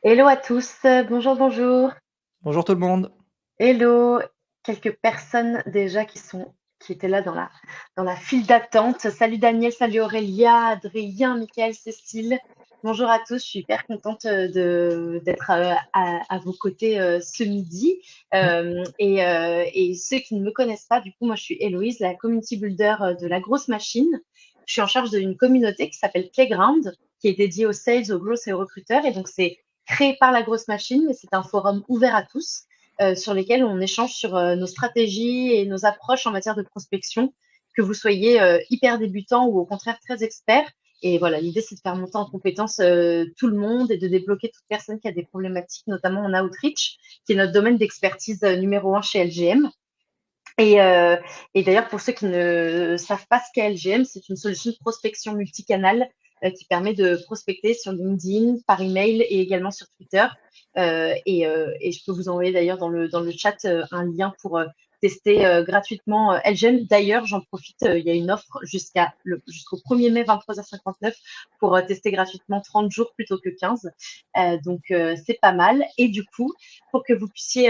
Hello à tous, bonjour, bonjour. Bonjour tout le monde. Hello, quelques personnes déjà qui étaient là dans la file d'attente. Salut Daniel, salut Aurélia, Adrien, Michael, Cécile. Bonjour à tous, je suis hyper contente d'être à vos côtés ce midi. Et ceux qui ne me connaissent pas, du coup, moi je suis Héloïse, la community builder de La Grosse Machine. Je suis en charge d'une communauté qui s'appelle Playground, qui est dédiée aux sales, aux growth et aux recruteurs. Et donc c'est créé par La Grosse Machine, mais c'est un forum ouvert à tous sur lesquels on échange sur nos stratégies et nos approches en matière de prospection, que vous soyez hyper débutant ou au contraire très expert. Et voilà, l'idée, c'est de faire monter en compétence tout le monde et de débloquer toute personne qui a des problématiques, notamment en outreach, qui est notre domaine d'expertise numéro un chez LGM. Et, euh, et d'ailleurs, pour ceux qui ne savent pas ce qu'est LGM, c'est une solution de prospection multicanal qui permet de prospecter sur LinkedIn, par email et également sur Twitter. Et je peux vous envoyer d'ailleurs dans le chat un lien pour tester gratuitement LGM. D'ailleurs, j'en profite, il y a une offre jusqu'au 1er mai 23h59 pour tester gratuitement 30 jours plutôt que 15. Donc, c'est pas mal. Et du coup, pour que vous puissiez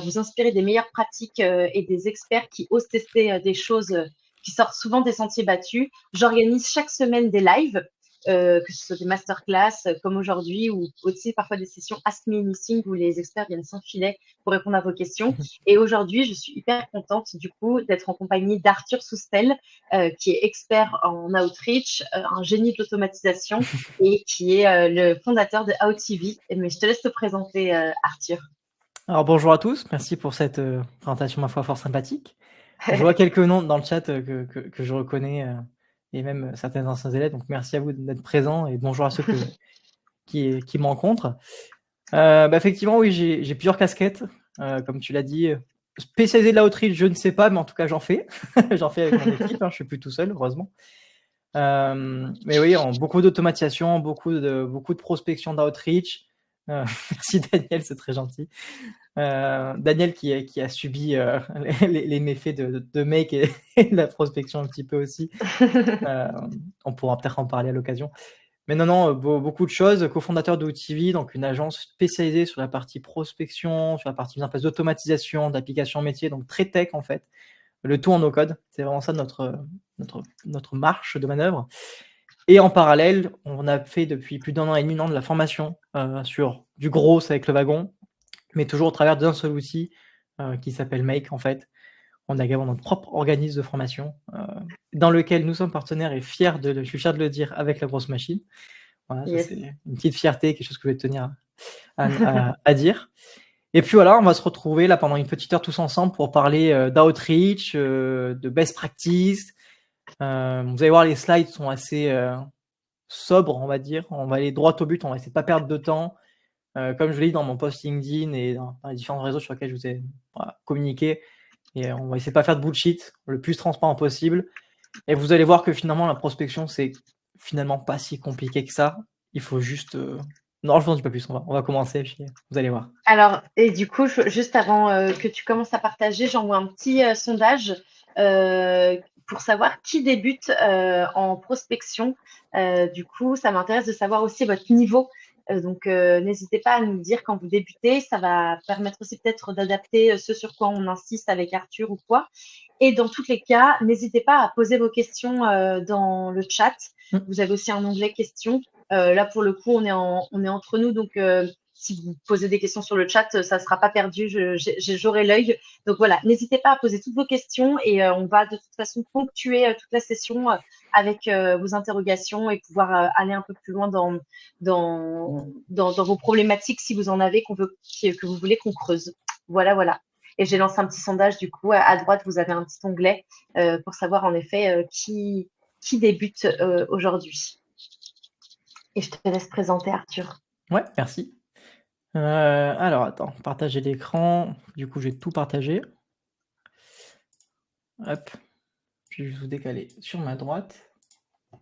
vous inspirer des meilleures pratiques et des experts qui osent tester des choses qui sortent souvent des sentiers battus. J'organise chaque semaine des lives, que ce soit des masterclass comme aujourd'hui ou aussi parfois des sessions Ask Me Anything où les experts viennent sans filet pour répondre à vos questions. Et aujourd'hui, je suis hyper contente du coup d'être en compagnie d'Arthur Soustel, qui est expert en outreach, un génie de l'automatisation et qui est le fondateur de OutTV. Mais je te laisse te présenter, Arthur. Alors bonjour à tous, merci pour cette présentation ma foi fort sympathique. Je vois quelques noms dans le chat que je reconnais et même certains anciens élèves, donc merci à vous d'être présents et bonjour à ceux qui me rencontrent. Effectivement, oui, j'ai plusieurs casquettes, comme tu l'as dit. Spécialisé de la outreach, je ne sais pas, mais en tout cas j'en fais. J'en fais avec mon équipe, je suis plus tout seul, heureusement. Mais oui, beaucoup d'automatisation, beaucoup de prospection d'outreach. Merci Daniel, c'est très gentil. Daniel qui a subi les méfaits de Make et de la prospection un petit peu aussi. On pourra peut-être en parler à l'occasion. Mais non, beaucoup de choses. Cofondateur de OutTV, donc une agence spécialisée sur la partie prospection, sur la partie mise en place d'automatisation, d'applications métiers, donc très tech en fait. Le tout en no-code. C'est vraiment ça notre marche de manœuvre. Et en parallèle, on a fait depuis plus d'1 an et demi de la formation sur du gros avec le wagon, mais toujours au travers d'un seul outil qui s'appelle Make en fait. On a également notre propre organisme de formation dans lequel nous sommes partenaires et je suis fier de le dire, avec La Grosse Machine. Voilà, ça Yes. c'est une petite fierté, quelque chose que je vais tenir à dire. Et puis voilà, on va se retrouver là pendant une petite heure tous ensemble pour parler d'outreach, de best practice. Vous allez voir, les slides sont assez sobres, on va dire. On va aller droit au but, on va essayer de pas perdre de temps. Comme je l'ai dit dans mon post LinkedIn et dans les différents réseaux sur lesquels je vous ai communiqué, et on va essayer de pas faire de bullshit, le plus transparent possible. Et vous allez voir que finalement, la prospection, c'est finalement pas si compliqué que ça. Il faut juste... Non, je vous en dis pas plus, on va commencer, puis vous allez voir. Alors, et du coup, juste avant que tu commences à partager, j'envoie un petit sondage euh, pour savoir qui débute en prospection. Du coup, ça m'intéresse de savoir aussi votre niveau. Donc, n'hésitez pas à nous dire quand vous débutez. Ça va permettre aussi peut-être d'adapter ce sur quoi on insiste avec Arthur ou quoi. Et dans tous les cas, n'hésitez pas à poser vos questions dans le chat. Vous avez aussi un onglet questions. Là, pour le coup, on est entre nous, donc si vous posez des questions sur le chat, ça ne sera pas perdu, j'aurai l'œil. Donc voilà, n'hésitez pas à poser toutes vos questions et on va de toute façon ponctuer toute la session avec vos interrogations et pouvoir aller un peu plus loin dans vos problématiques si vous en avez que vous voulez qu'on creuse. Voilà, voilà. Et j'ai lancé un petit sondage, du coup, à droite, vous avez un petit onglet pour savoir en effet qui débute aujourd'hui. Et je te laisse présenter, Arthur. Ouais, merci. Alors, attends, partager l'écran. Du coup, j'ai tout partagé. Hop. Puis je vais vous décaler sur ma droite.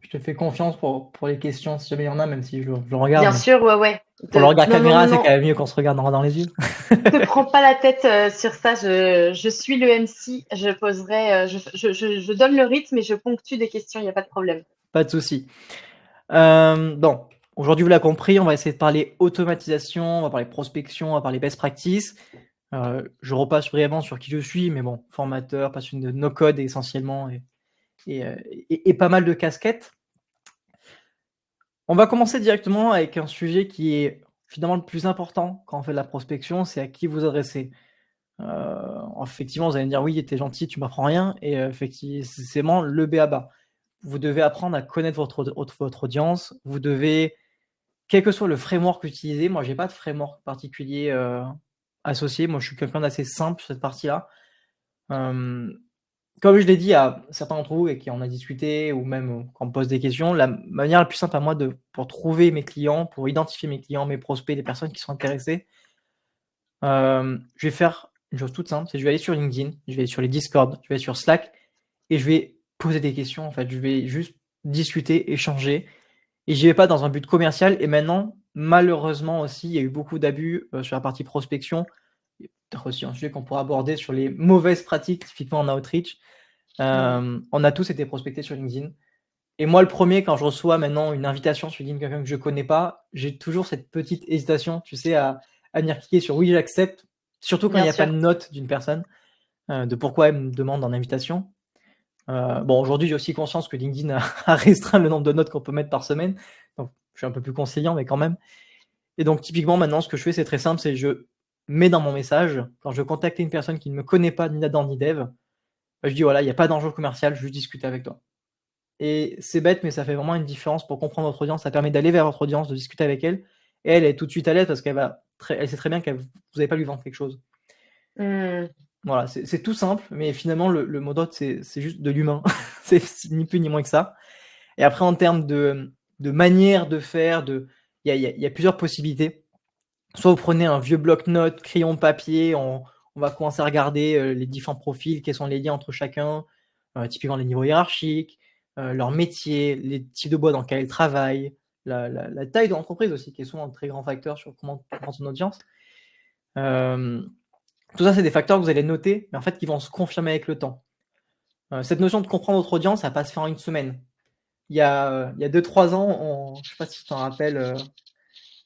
Je te fais confiance pour les questions, si jamais il y en a, même si je le regarde. Bien Mais sûr, ouais, ouais. pour le regard Non, non, non, caméra, c'est quand non. même mieux qu'on se regarde dans les yeux. Te prends pas la tête sur ça. Je suis le MC. Je poserai, je donne le rythme et je ponctue des questions. Il n'y a pas de problème. Pas de souci. Bon, Aujourd'hui, vous l'avez compris, on va essayer de parler automatisation, on va parler prospection, on va parler best practice. Je repasse brièvement sur qui je suis, mais bon, formateur, passionné de no-code essentiellement et pas mal de casquettes. On va commencer directement avec un sujet qui est finalement le plus important quand on fait de la prospection, c'est à qui vous adressez. Effectivement, vous allez me dire: «Oui, tu es gentil, tu m'apprends rien» et c'est vraiment le b.a-ba. Vous devez apprendre à connaître votre audience. Vous devez, quel que soit le framework utilisé, moi j'ai pas de framework particulier, associé. Moi, je suis quelqu'un d'assez simple sur cette partie-là. Comme je l'ai dit à certains d'entre vous et qui en a discuté ou même quand on me pose des questions, la manière la plus simple à moi pour trouver mes clients, pour identifier mes clients, mes prospects, les personnes qui sont intéressées, je vais faire une chose toute simple, c'est je vais aller sur LinkedIn, je vais aller sur les Discord, je vais aller sur Slack et je vais poser des questions en fait. Je vais juste discuter, échanger et j'y vais pas dans un but commercial. Et maintenant, malheureusement aussi, il y a eu beaucoup d'abus sur la partie prospection. Peut-être aussi un sujet qu'on pourra aborder sur les mauvaises pratiques, typiquement en outreach. On a tous été prospectés sur LinkedIn. Et moi, le premier, quand je reçois maintenant une invitation sur LinkedIn, quelqu'un que je connais pas, j'ai toujours cette petite hésitation, tu sais, à venir cliquer sur oui, j'accepte, surtout quand il Bien n'y a pas sûr. de note d'une personne, de pourquoi elle me demande en invitation. Bon, aujourd'hui, j'ai aussi conscience que LinkedIn a restreint le nombre de notes qu'on peut mettre par semaine, donc je suis un peu plus conciliant, mais quand même. Et donc, typiquement, maintenant, ce que je fais, c'est très simple, c'est je mets dans mon message, quand je veux contacter une personne qui ne me connaît pas, ni Adam, ni Dev, je dis voilà, il n'y a pas d'enjeu commercial, je veux discuter avec toi. Et c'est bête, mais ça fait vraiment une différence pour comprendre votre audience. Ça permet d'aller vers votre audience, de discuter avec elle. Et elle est tout de suite à l'aise parce elle sait très bien que vous n'allez pas lui vendre quelque chose. Mmh. Voilà, c'est tout simple, mais finalement, le mot d'ordre, c'est juste de l'humain. C'est ni plus ni moins que ça. Et après, en termes de manière de faire, il y a plusieurs possibilités. Soit vous prenez un vieux bloc-notes, crayon papier, on va commencer à regarder les différents profils, quels sont les liens entre chacun, typiquement les niveaux hiérarchiques, leur métier, les types de boîtes dans lesquelles ils travaillent, la taille de l'entreprise aussi, qui est souvent un très grand facteur sur comment prendre son audience. Tout ça, c'est des facteurs que vous allez noter, mais en fait qui vont se confirmer avec le temps. Cette notion de comprendre votre audience, ça va pas se faire en une semaine. Il y a 2-3 ans, je ne sais pas si tu t'en rappelles,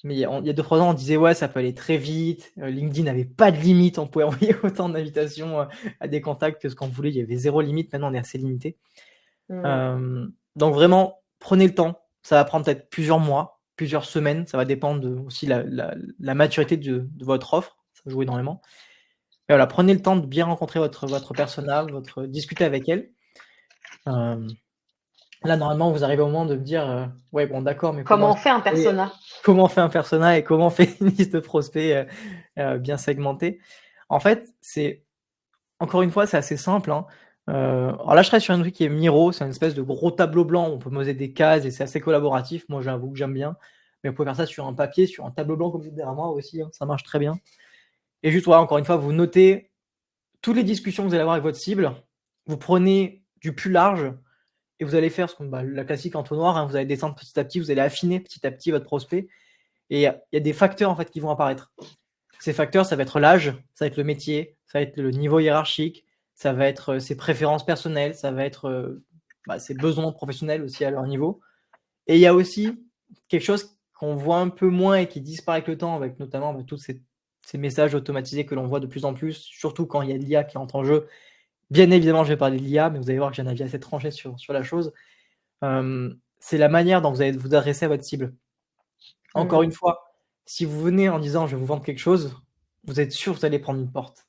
mais il y a 2-3 ans, on disait ouais, ça peut aller très vite. LinkedIn n'avait pas de limite, on pouvait envoyer autant d'invitations à des contacts que ce qu'on voulait. Il y avait 0 limite. Maintenant, on est assez limité. Donc vraiment, prenez le temps. Ça va prendre peut-être plusieurs mois, plusieurs semaines. Ça va dépendre aussi la maturité de votre offre. Ça joue énormément. Mais voilà, prenez le temps de bien rencontrer votre persona, discuter avec elle. Là, normalement, vous arrivez au moment de me dire ouais, bon, d'accord, mais Comment on fait un persona? comment on fait un persona et comment on fait une liste de prospects bien segmentée. En fait, encore une fois, c'est assez simple. Alors là, je travaille sur un truc qui est Miro, c'est une espèce de gros tableau blanc où on peut poser des cases et c'est assez collaboratif. Moi, j'avoue que j'aime bien. Mais vous pouvez faire ça sur un papier, sur un tableau blanc comme c'est derrière moi aussi, ça marche très bien. Et juste, voilà, encore une fois, vous notez toutes les discussions que vous allez avoir avec votre cible. Vous prenez du plus large et vous allez faire la classique entonnoir. Vous allez descendre petit à petit, vous allez affiner petit à petit votre prospect. Et il y a des facteurs en fait qui vont apparaître. Ces facteurs, ça va être l'âge, ça va être le métier, ça va être le niveau hiérarchique, ça va être ses préférences personnelles, ça va être ses besoins professionnels aussi à leur niveau. Et il y a aussi quelque chose qu'on voit un peu moins et qui disparaît avec le temps, avec notamment tous ces messages automatisés que l'on voit de plus en plus, surtout quand il y a l'IA qui entre en jeu. Bien évidemment, je vais parler de l'IA, mais vous allez voir que j'ai un avis assez tranché sur la chose. C'est la manière dont vous allez vous adresser à votre cible. Encore une fois, si vous venez en disant je vais vous vendre quelque chose, vous êtes sûr que vous allez prendre une porte.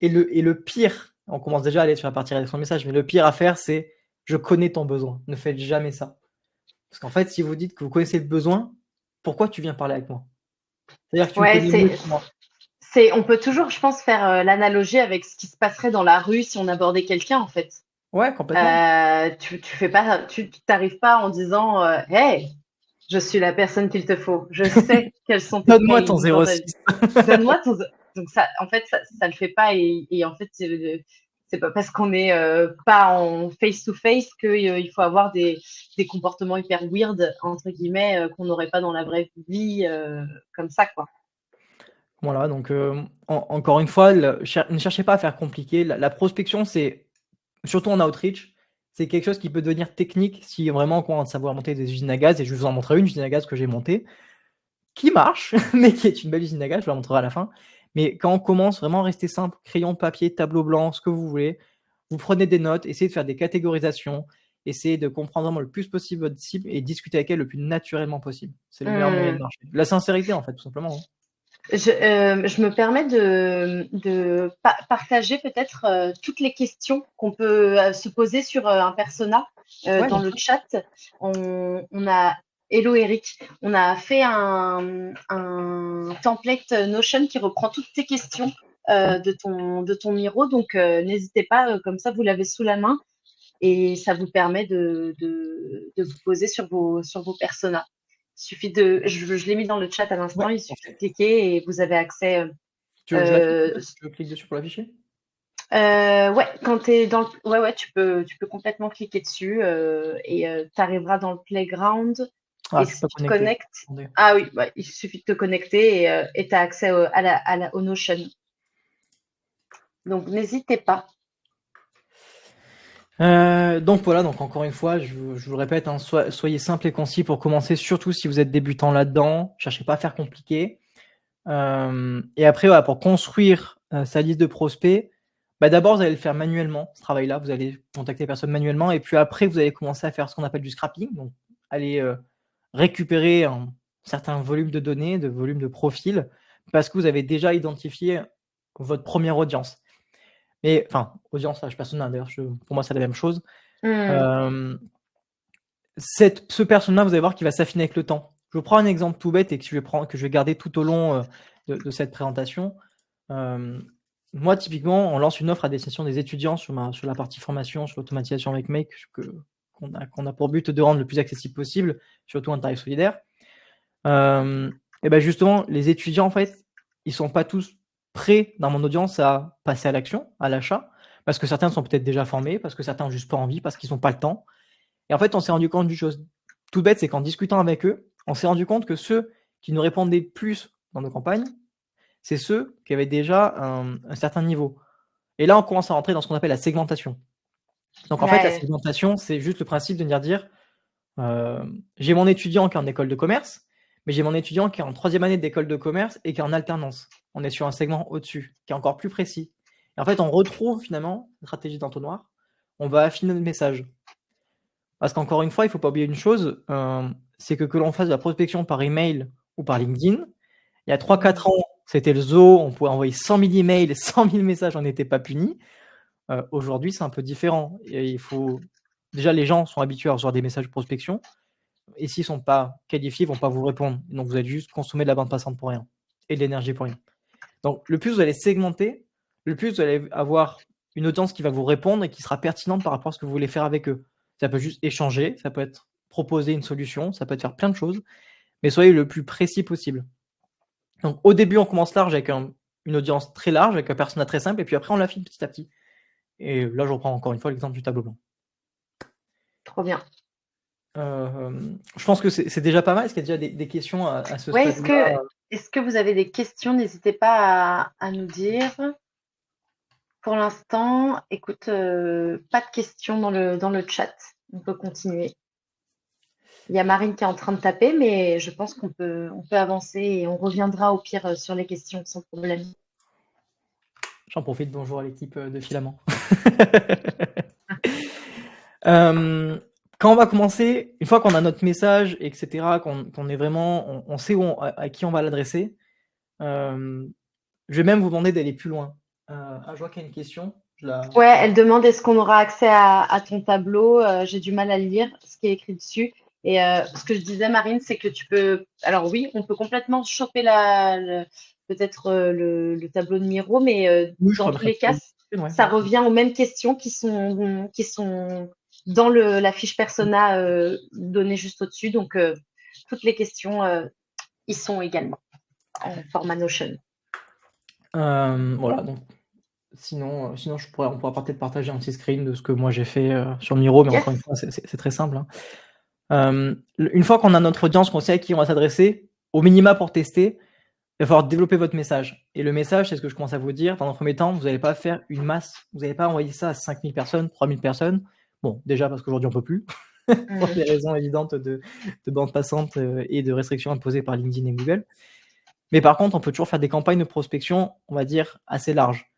et le pire, on commence déjà à aller sur la partie rédaction de message, mais le pire à faire, c'est je connais ton besoin. Ne faites jamais ça. Parce qu'en fait, si vous dites que vous connaissez le besoin, pourquoi tu viens parler avec moi? C'est-à-dire que tu me Ouais, connais mieux que moi. on peut toujours, je pense, faire l'analogie avec ce qui se passerait dans la rue si on abordait quelqu'un, en fait. Ouais, complètement. Tu fais pas, tu t'arrives pas en disant, hey, je suis la personne qu'il te faut. Je sais quels sont tes Donne-moi pains ton dans ta vie. 06. Donne-moi ton. Donc ça, en fait, ça le fait pas et en fait, c'est pas parce qu'on est pas en face to face qu'il faut avoir des comportements hyper weird entre guillemets qu'on n'aurait pas dans la vraie vie comme ça, quoi. Voilà, donc encore une fois, ne cherchez pas à faire compliqué. La prospection, c'est surtout en outreach, c'est quelque chose qui peut devenir technique si vraiment on commence à savoir monter des usines à gaz. Et je vais vous en montrer une usine à gaz que j'ai montée, qui marche, mais qui est une belle usine à gaz, je vous la montrerai à la fin. Mais quand on commence, vraiment rester simple, crayon, papier, tableau blanc, ce que vous voulez, vous prenez des notes, essayez de faire des catégorisations, essayez de comprendre vraiment le plus possible votre cible et discuter avec elle le plus naturellement possible. C'est le meilleur moyen de marcher. La sincérité, en fait, tout simplement. Hein. Je me permets de partager peut-être toutes les questions qu'on peut se poser sur un persona Ouais, dans bien le sûr. chat. On a Hello Eric, on a fait un template Notion qui reprend toutes tes questions de ton Miro, donc n'hésitez pas, comme ça vous l'avez sous la main et ça vous permet de vous poser sur vos personas. Il suffit je l'ai mis dans le chat à l'instant, Ouais, il suffit de parfait. cliquer et vous avez accès. Tu veux que je l'affiche peut-être? Je clique dessus pour l'afficher? Ouais, quand tu es dans le, ouais, ouais, tu peux complètement cliquer dessus et tu arriveras dans le playground. Ah, Et je suis si pas tu te connecté. connectes, Attendez. ah oui, bah, il suffit de te connecter et tu as accès au Notion. Donc n'hésitez pas. Donc voilà, donc encore une fois, je vous le répète, hein, soyez simple et concis pour commencer, surtout si vous êtes débutant là-dedans. Cherchez pas à faire compliqué. Et après, voilà, pour construire sa liste de prospects, bah, d'abord, vous allez le faire manuellement, ce travail-là. Vous allez contacter les personnes manuellement. Et puis après, vous allez commencer à faire ce qu'on appelle du scrapping. Donc, aller récupérer un certain volume de données, de volume de profils, parce que vous avez déjà identifié votre première audience. Mais, enfin, audience, personnel, d'ailleurs, pour moi, c'est la même chose. Hmm. Ce personnage-là, vous allez voir qu'il va s'affiner avec le temps. Je vous prends un exemple tout bête et que je vais garder tout au long de cette présentation. Moi, typiquement, on lance une offre à destination des étudiants sur la partie formation, sur l'automatisation avec Make, qu'on a pour but de rendre le plus accessible possible, surtout un tarif solidaire. Et ben justement, les étudiants, en fait, ils sont pas tous prêts dans mon audience à passer à l'action, à l'achat, parce que certains sont peut-être déjà formés, parce que certains n'ont juste pas envie, parce qu'ils n'ont pas le temps. Et en fait, on s'est rendu compte d'une chose toute bête, c'est qu'en discutant avec eux, on s'est rendu compte que ceux qui nous répondaient plus dans nos campagnes, c'est ceux qui avaient déjà un certain niveau. Et là, on commence à rentrer dans ce qu'on appelle la segmentation. Donc en fait, la Ouais. segmentation, c'est juste le principe de dire, j'ai mon étudiant qui est en école de commerce, mais j'ai mon étudiant qui est en 3e année d'école de commerce et qui est en alternance. On est sur un segment au-dessus, qui est encore plus précis. Et en fait, on retrouve finalement une stratégie d'entonnoir. On va affiner le message. Parce qu'encore une fois, il ne faut pas oublier une chose, c'est que l'on fasse de la prospection par email ou par LinkedIn, il y a 3-4 ans, c'était le zoo, on pouvait envoyer 100 000 emails, 100 000 messages, on n'était pas punis. Aujourd'hui, c'est un peu différent. Et déjà, les gens sont habitués à recevoir des messages de prospection, et s'ils ne sont pas qualifiés, ils ne vont pas vous répondre. Donc, vous allez juste consommer de la bande passante pour rien, et de l'énergie pour rien. Donc, le plus vous allez segmenter, le plus vous allez avoir une audience qui va vous répondre et qui sera pertinente par rapport à ce que vous voulez faire avec eux. Ça peut juste échanger, ça peut être proposer une solution, ça peut être faire plein de choses, mais soyez le plus précis possible. Donc, au début, on commence large avec une audience très large, avec un persona très simple, et puis après, on l'affine petit à petit. Et là, je reprends encore une fois l'exemple du tableau blanc. Trop bien. Je pense que c'est déjà pas mal. Est-ce qu'il y a déjà des questions à ce Ouais, stade-là? est-ce que vous avez des questions? N'hésitez pas à nous dire. Pour l'instant, écoute, pas de questions dans le chat. On peut continuer. Il y a Marine qui est en train de taper, mais je pense on peut avancer et on reviendra au pire sur les questions sans problème. J'en profite, bonjour à l'équipe de Filament. Quand on va commencer, une fois qu'on a notre message, etc., qu'on est vraiment, on sait à qui on va l'adresser, je vais même vous demander d'aller plus loin. Je vois qu'il y a une question. Ouais, elle demande est-ce qu'on aura accès à ton tableau? J'ai du mal à lire ce qui est écrit dessus. Et ce que je disais, Marine, c'est que tu peux. Alors oui, on peut complètement choper peut-être le tableau de Miro, mais Oui, je dans crois tous que les cas, ouais, ça revient aux mêmes questions qui sont dans la fiche persona donnée juste au-dessus. Donc toutes les questions y sont également en format Notion. voilà, donc sinon on pourra peut-être partager un petit screen de ce que moi j'ai fait sur Miro, mais Yes. encore une fois, c'est très simple. Hein. Une fois qu'on a notre audience, qu'on sait à qui on va s'adresser, au minima pour tester, il va falloir développer votre message. Et le message, c'est ce que je commence à vous dire. Dans un premier temps, vous n'allez pas faire une masse. Vous n'allez pas envoyer ça à 5000 personnes, 3000 personnes. Bon, déjà parce qu'aujourd'hui on peut plus, pour des raisons évidentes de bande passante et de restrictions imposées par LinkedIn et Google. Mais par contre, on peut toujours faire des campagnes de prospection, on va dire, assez larges.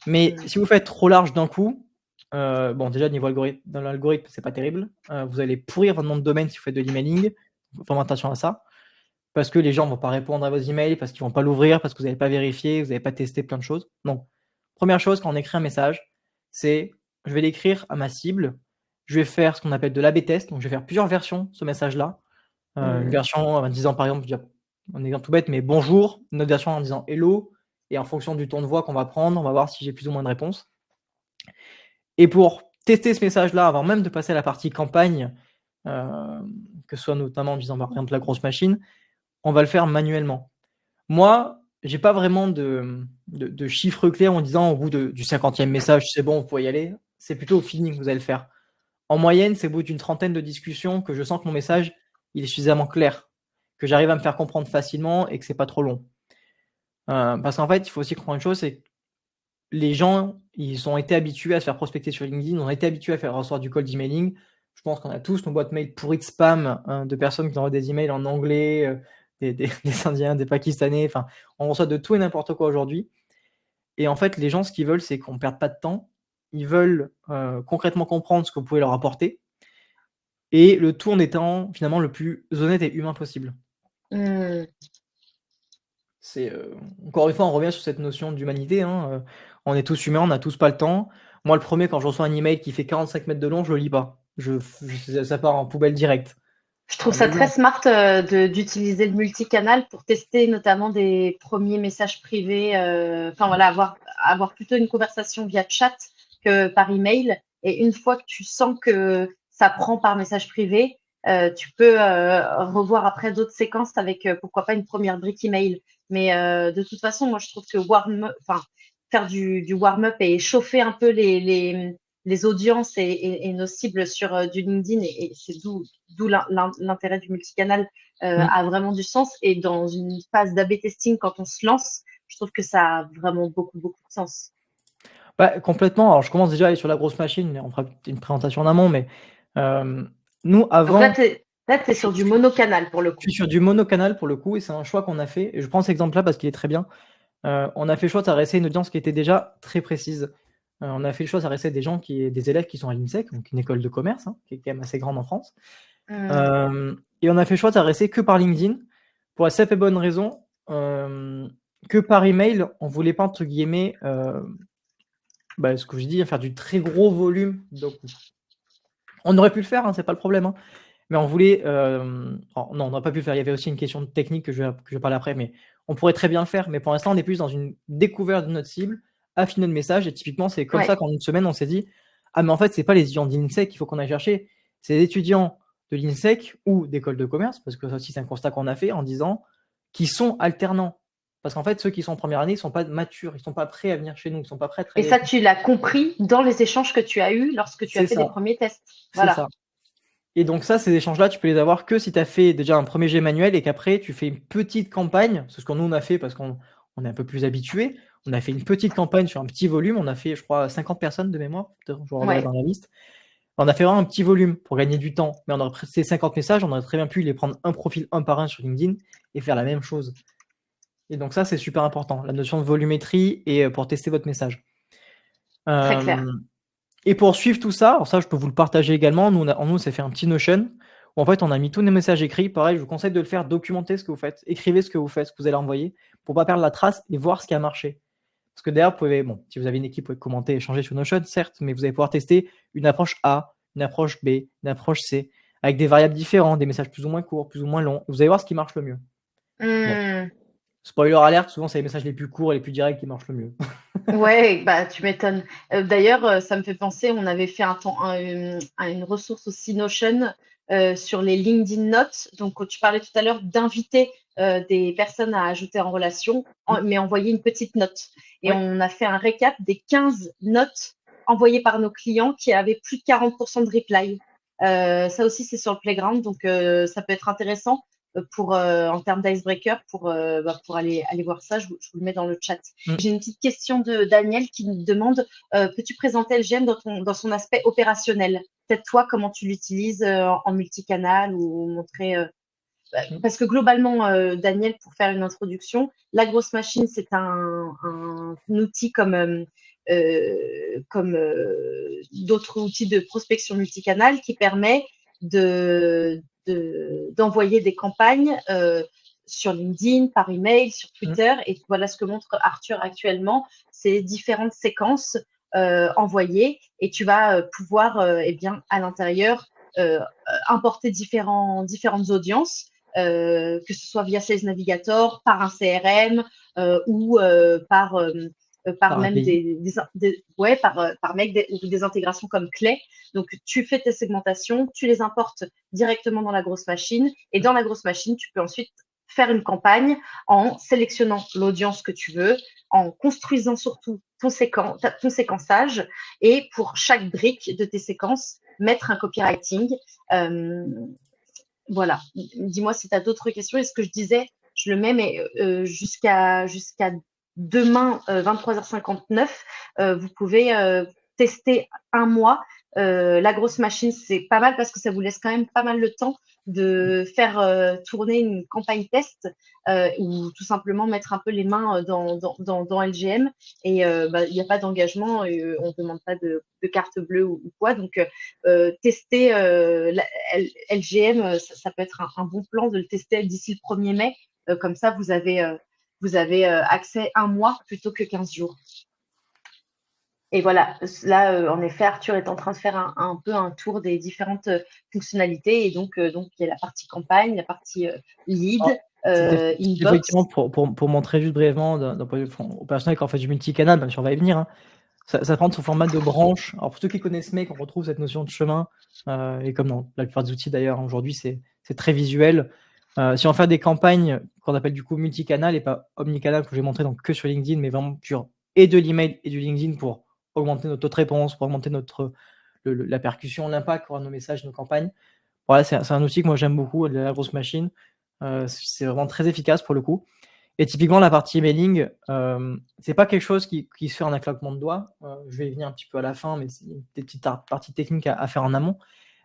Mais si vous faites trop large d'un coup, bon, déjà, niveau dans l'algorithme, c'est pas terrible. Vous allez pourrir votre nom de domaine si vous faites de l'emailing. Faut faire attention à ça. Parce que les gens vont pas répondre à vos emails, parce qu'ils vont pas l'ouvrir, parce que vous n'avez pas vérifié, vous n'avez pas testé plein de choses. Donc, première chose, quand on écrit un message, c'est je vais l'écrire à ma cible. Je vais faire ce qu'on appelle de l'A/B test. Donc, je vais faire plusieurs versions de ce message-là. Une version en disant, par exemple, un exemple tout bête, mais bonjour. Une autre version en disant hello. Et en fonction du ton de voix qu'on va prendre, on va voir si j'ai plus ou moins de réponses. Et pour tester ce message-là, avant même de passer à la partie campagne, que ce soit notamment en disant par exemple la grosse machine, on va le faire manuellement. Moi, j'ai pas vraiment de chiffres clairs en disant au bout du 50e message, c'est bon, vous pouvez y aller. C'est plutôt au feeling que vous allez le faire. En moyenne, c'est au bout d'une trentaine de discussions que je sens que mon message, il est suffisamment clair, que j'arrive à me faire comprendre facilement et que c'est pas trop long. Parce qu'en fait, il faut aussi comprendre une chose, c'est que les gens, ils ont été habitués à se faire prospecter sur LinkedIn, ont été habitués à faire recevoir du cold emailing. Je pense qu'on a tous nos boîtes mail pourries de spam, de personnes qui envoient des emails en anglais, des Indiens, des Pakistanais, enfin, on reçoit de tout et n'importe quoi aujourd'hui. Et en fait, les gens, ce qu'ils veulent, c'est qu'on ne perde pas de temps. Ils veulent concrètement comprendre ce que vous pouvez leur apporter. Et le tout en étant finalement le plus honnête et humain possible. C'est encore une fois, on revient sur cette notion d'humanité. Hein, on est tous humains, on n'a tous pas le temps. Moi, le premier, quand je reçois un email qui fait 45 mètres de long, je le lis pas. Ça part en poubelle directe. Je trouve ça Les très gens, smart d'utiliser le multicanal pour tester notamment des premiers messages privés. Enfin voilà, avoir plutôt une conversation via chat que par email. Et une fois que tu sens que ça prend par message privé, tu peux revoir après d'autres séquences avec pourquoi pas une première brique email. Mais de toute façon, moi je trouve que faire du warm-up et chauffer un peu les audiences et nos cibles sur du LinkedIn, et c'est d'où l'intérêt du multicanal a vraiment du sens. Et dans une phase d'A/B testing, quand on se lance, je trouve que ça a vraiment beaucoup, beaucoup de sens. bah, complètement. Alors, je commence déjà à aller sur la grosse machine, mais on fera une présentation en amont. Mais nous, Donc là, avant, tu es sur du monocanal pour le je coup. suis sur du monocanal pour le coup, et c'est un choix qu'on a fait. Et je prends cet exemple-là parce qu'il est très bien. On a fait le choix de s'adresser à une audience qui était déjà très précise. On a fait le choix de s'adresser à des élèves qui sont à l'INSEC, donc une école de commerce, hein, qui est quand même assez grande en France. Et on a fait le choix de s'adresser que par LinkedIn, pour la simple et bonne raison que par email, on voulait pas, entre guillemets, ce que je dis, faire du très gros volume. Donc, on aurait pu le faire, hein, c'est pas le problème, hein. Mais on voulait. Non, on n'aurait pas pu le faire. Il y avait aussi une question technique que je vais parler après, mais on pourrait très bien le faire. Mais pour l'instant, on est plus dans une découverte de notre cible, affiner le message. Et typiquement, c'est comme ça qu'en une semaine, on s'est dit ah, mais en fait, c'est pas les étudiants de l'INSEC qu'il faut qu'on aille chercher, c'est les étudiants de l'INSEC ou d'école de commerce, parce que ça aussi, c'est un constat qu'on a fait en disant qu'ils sont alternants. Parce qu'en fait, ceux qui sont en première année, ils ne sont pas matures, ils ne sont pas prêts à venir chez nous, ils ne sont pas prêts à Et travailler ça, avec nous. tu l'as compris dans les échanges que tu as eus lorsque tu as C'est fait des ça, premiers tests. c'est Voilà. ça. Et donc ça, ces échanges-là, tu peux les avoir que si tu as fait déjà un premier jet manuel et qu'après, tu fais une petite campagne. C'est ce que nous, on a fait parce qu'on est un peu plus habitué. On a fait une petite campagne sur un petit volume. On a fait, je crois, 50 personnes de mémoire. Je vous reverrai dans la liste. On a fait vraiment un petit volume pour gagner du temps. Mais on aurait pris ces 50 messages, on aurait très bien pu les prendre un profil un par un sur LinkedIn et faire la même chose. Et donc ça, c'est super important, la notion de volumétrie et pour tester votre message. Très clair. Et pour suivre tout ça, alors ça, je peux vous le partager également. Nous, ça fait un petit Notion où en fait, on a mis tous nos messages écrits. Pareil, je vous conseille de le faire, documenter ce que vous faites, écrivez ce que vous faites, ce que vous allez envoyer, pour pas perdre la trace et voir ce qui a marché. Parce que derrière, si vous avez une équipe, vous pouvez commenter, échanger sur Notion, certes, mais vous allez pouvoir tester une approche A, une approche B, une approche C, avec des variables différentes, des messages plus ou moins courts, plus ou moins longs. Vous allez voir ce qui marche le mieux. Bon. Spoiler alerte, souvent c'est les messages les plus courts et les plus directs qui marchent le mieux. Ouais, bah tu m'étonnes. D'ailleurs, ça me fait penser, on avait fait une ressource aussi Notion sur les LinkedIn Notes. Donc, tu parlais tout à l'heure d'inviter des personnes à ajouter en relation, mais envoyer une petite note. Et Ouais. on a fait un récap des 15 notes envoyées par nos clients qui avaient plus de 40% de reply. Ça aussi, c'est sur le Playground, donc ça peut être intéressant en termes d'icebreaker pour aller voir ça. Je vous le mets dans le chat. J'ai une petite question de Daniel qui nous demande peux-tu présenter LGM dans son aspect opérationnel? peut-être toi, comment tu l'utilises en multicanal ou montrer. Parce que globalement, Daniel, pour faire une introduction, la grosse machine, c'est un outil comme d'autres outils de prospection multicanal qui permet d'envoyer des campagnes sur LinkedIn, par email, sur Twitter. Et voilà ce que montre Arthur actuellement, c'est différentes séquences envoyées et tu vas pouvoir eh bien, à l'intérieur importer différentes audiences. Que ce soit via Sales Navigator, par un CRM ou par même des intégrations comme Clay. Donc, tu fais tes segmentations, tu les importes directement dans la grosse machine et dans la grosse machine, tu peux ensuite faire une campagne en sélectionnant l'audience que tu veux, en construisant surtout ton séquençage et pour chaque brique de tes séquences, mettre un copywriting. Voilà. Dis-moi si tu as d'autres questions. Et ce que je disais, je le mets, mais jusqu'à demain, 23h59, vous pouvez tester un mois. La grosse machine, c'est pas mal parce que ça vous laisse quand même pas mal le temps de faire tourner une campagne test ou tout simplement mettre un peu les mains dans LGM. Et il n'y a pas d'engagement, on ne demande pas de carte bleue ou quoi. Donc, tester LGM, ça peut être un bon plan de le tester d'ici le 1er mai. Comme ça, vous avez accès un mois plutôt que 15 jours. Et voilà, là, en effet, Arthur est en train de faire un peu un tour des différentes fonctionnalités. Et donc, il y a la partie campagne, la partie lead, inbox. Effectivement, pour montrer juste brièvement d'un point de vue opérationnel, quand on fait du multicanal, même si on va y venir, hein, ça prend sous format de branche. Alors, pour ceux qui connaissent Make, on retrouve cette notion de chemin. Et comme dans la plupart des outils d'ailleurs, aujourd'hui, c'est très visuel. Si on fait des campagnes qu'on appelle du coup multicanal et pas omnicanal, que j'ai montré donc que sur LinkedIn, mais vraiment pur et de l'email et du LinkedIn pour augmenter notre taux de réponse, pour augmenter la percussion, l'impact qu'aura nos messages, nos campagnes. Voilà, c'est un outil que moi j'aime beaucoup, la grosse machine. C'est vraiment très efficace pour le coup. Et typiquement, la partie emailing, c'est pas quelque chose qui se fait en un claquement de doigts. Je vais y venir un petit peu à la fin, mais c'est des petites parties techniques à faire en amont.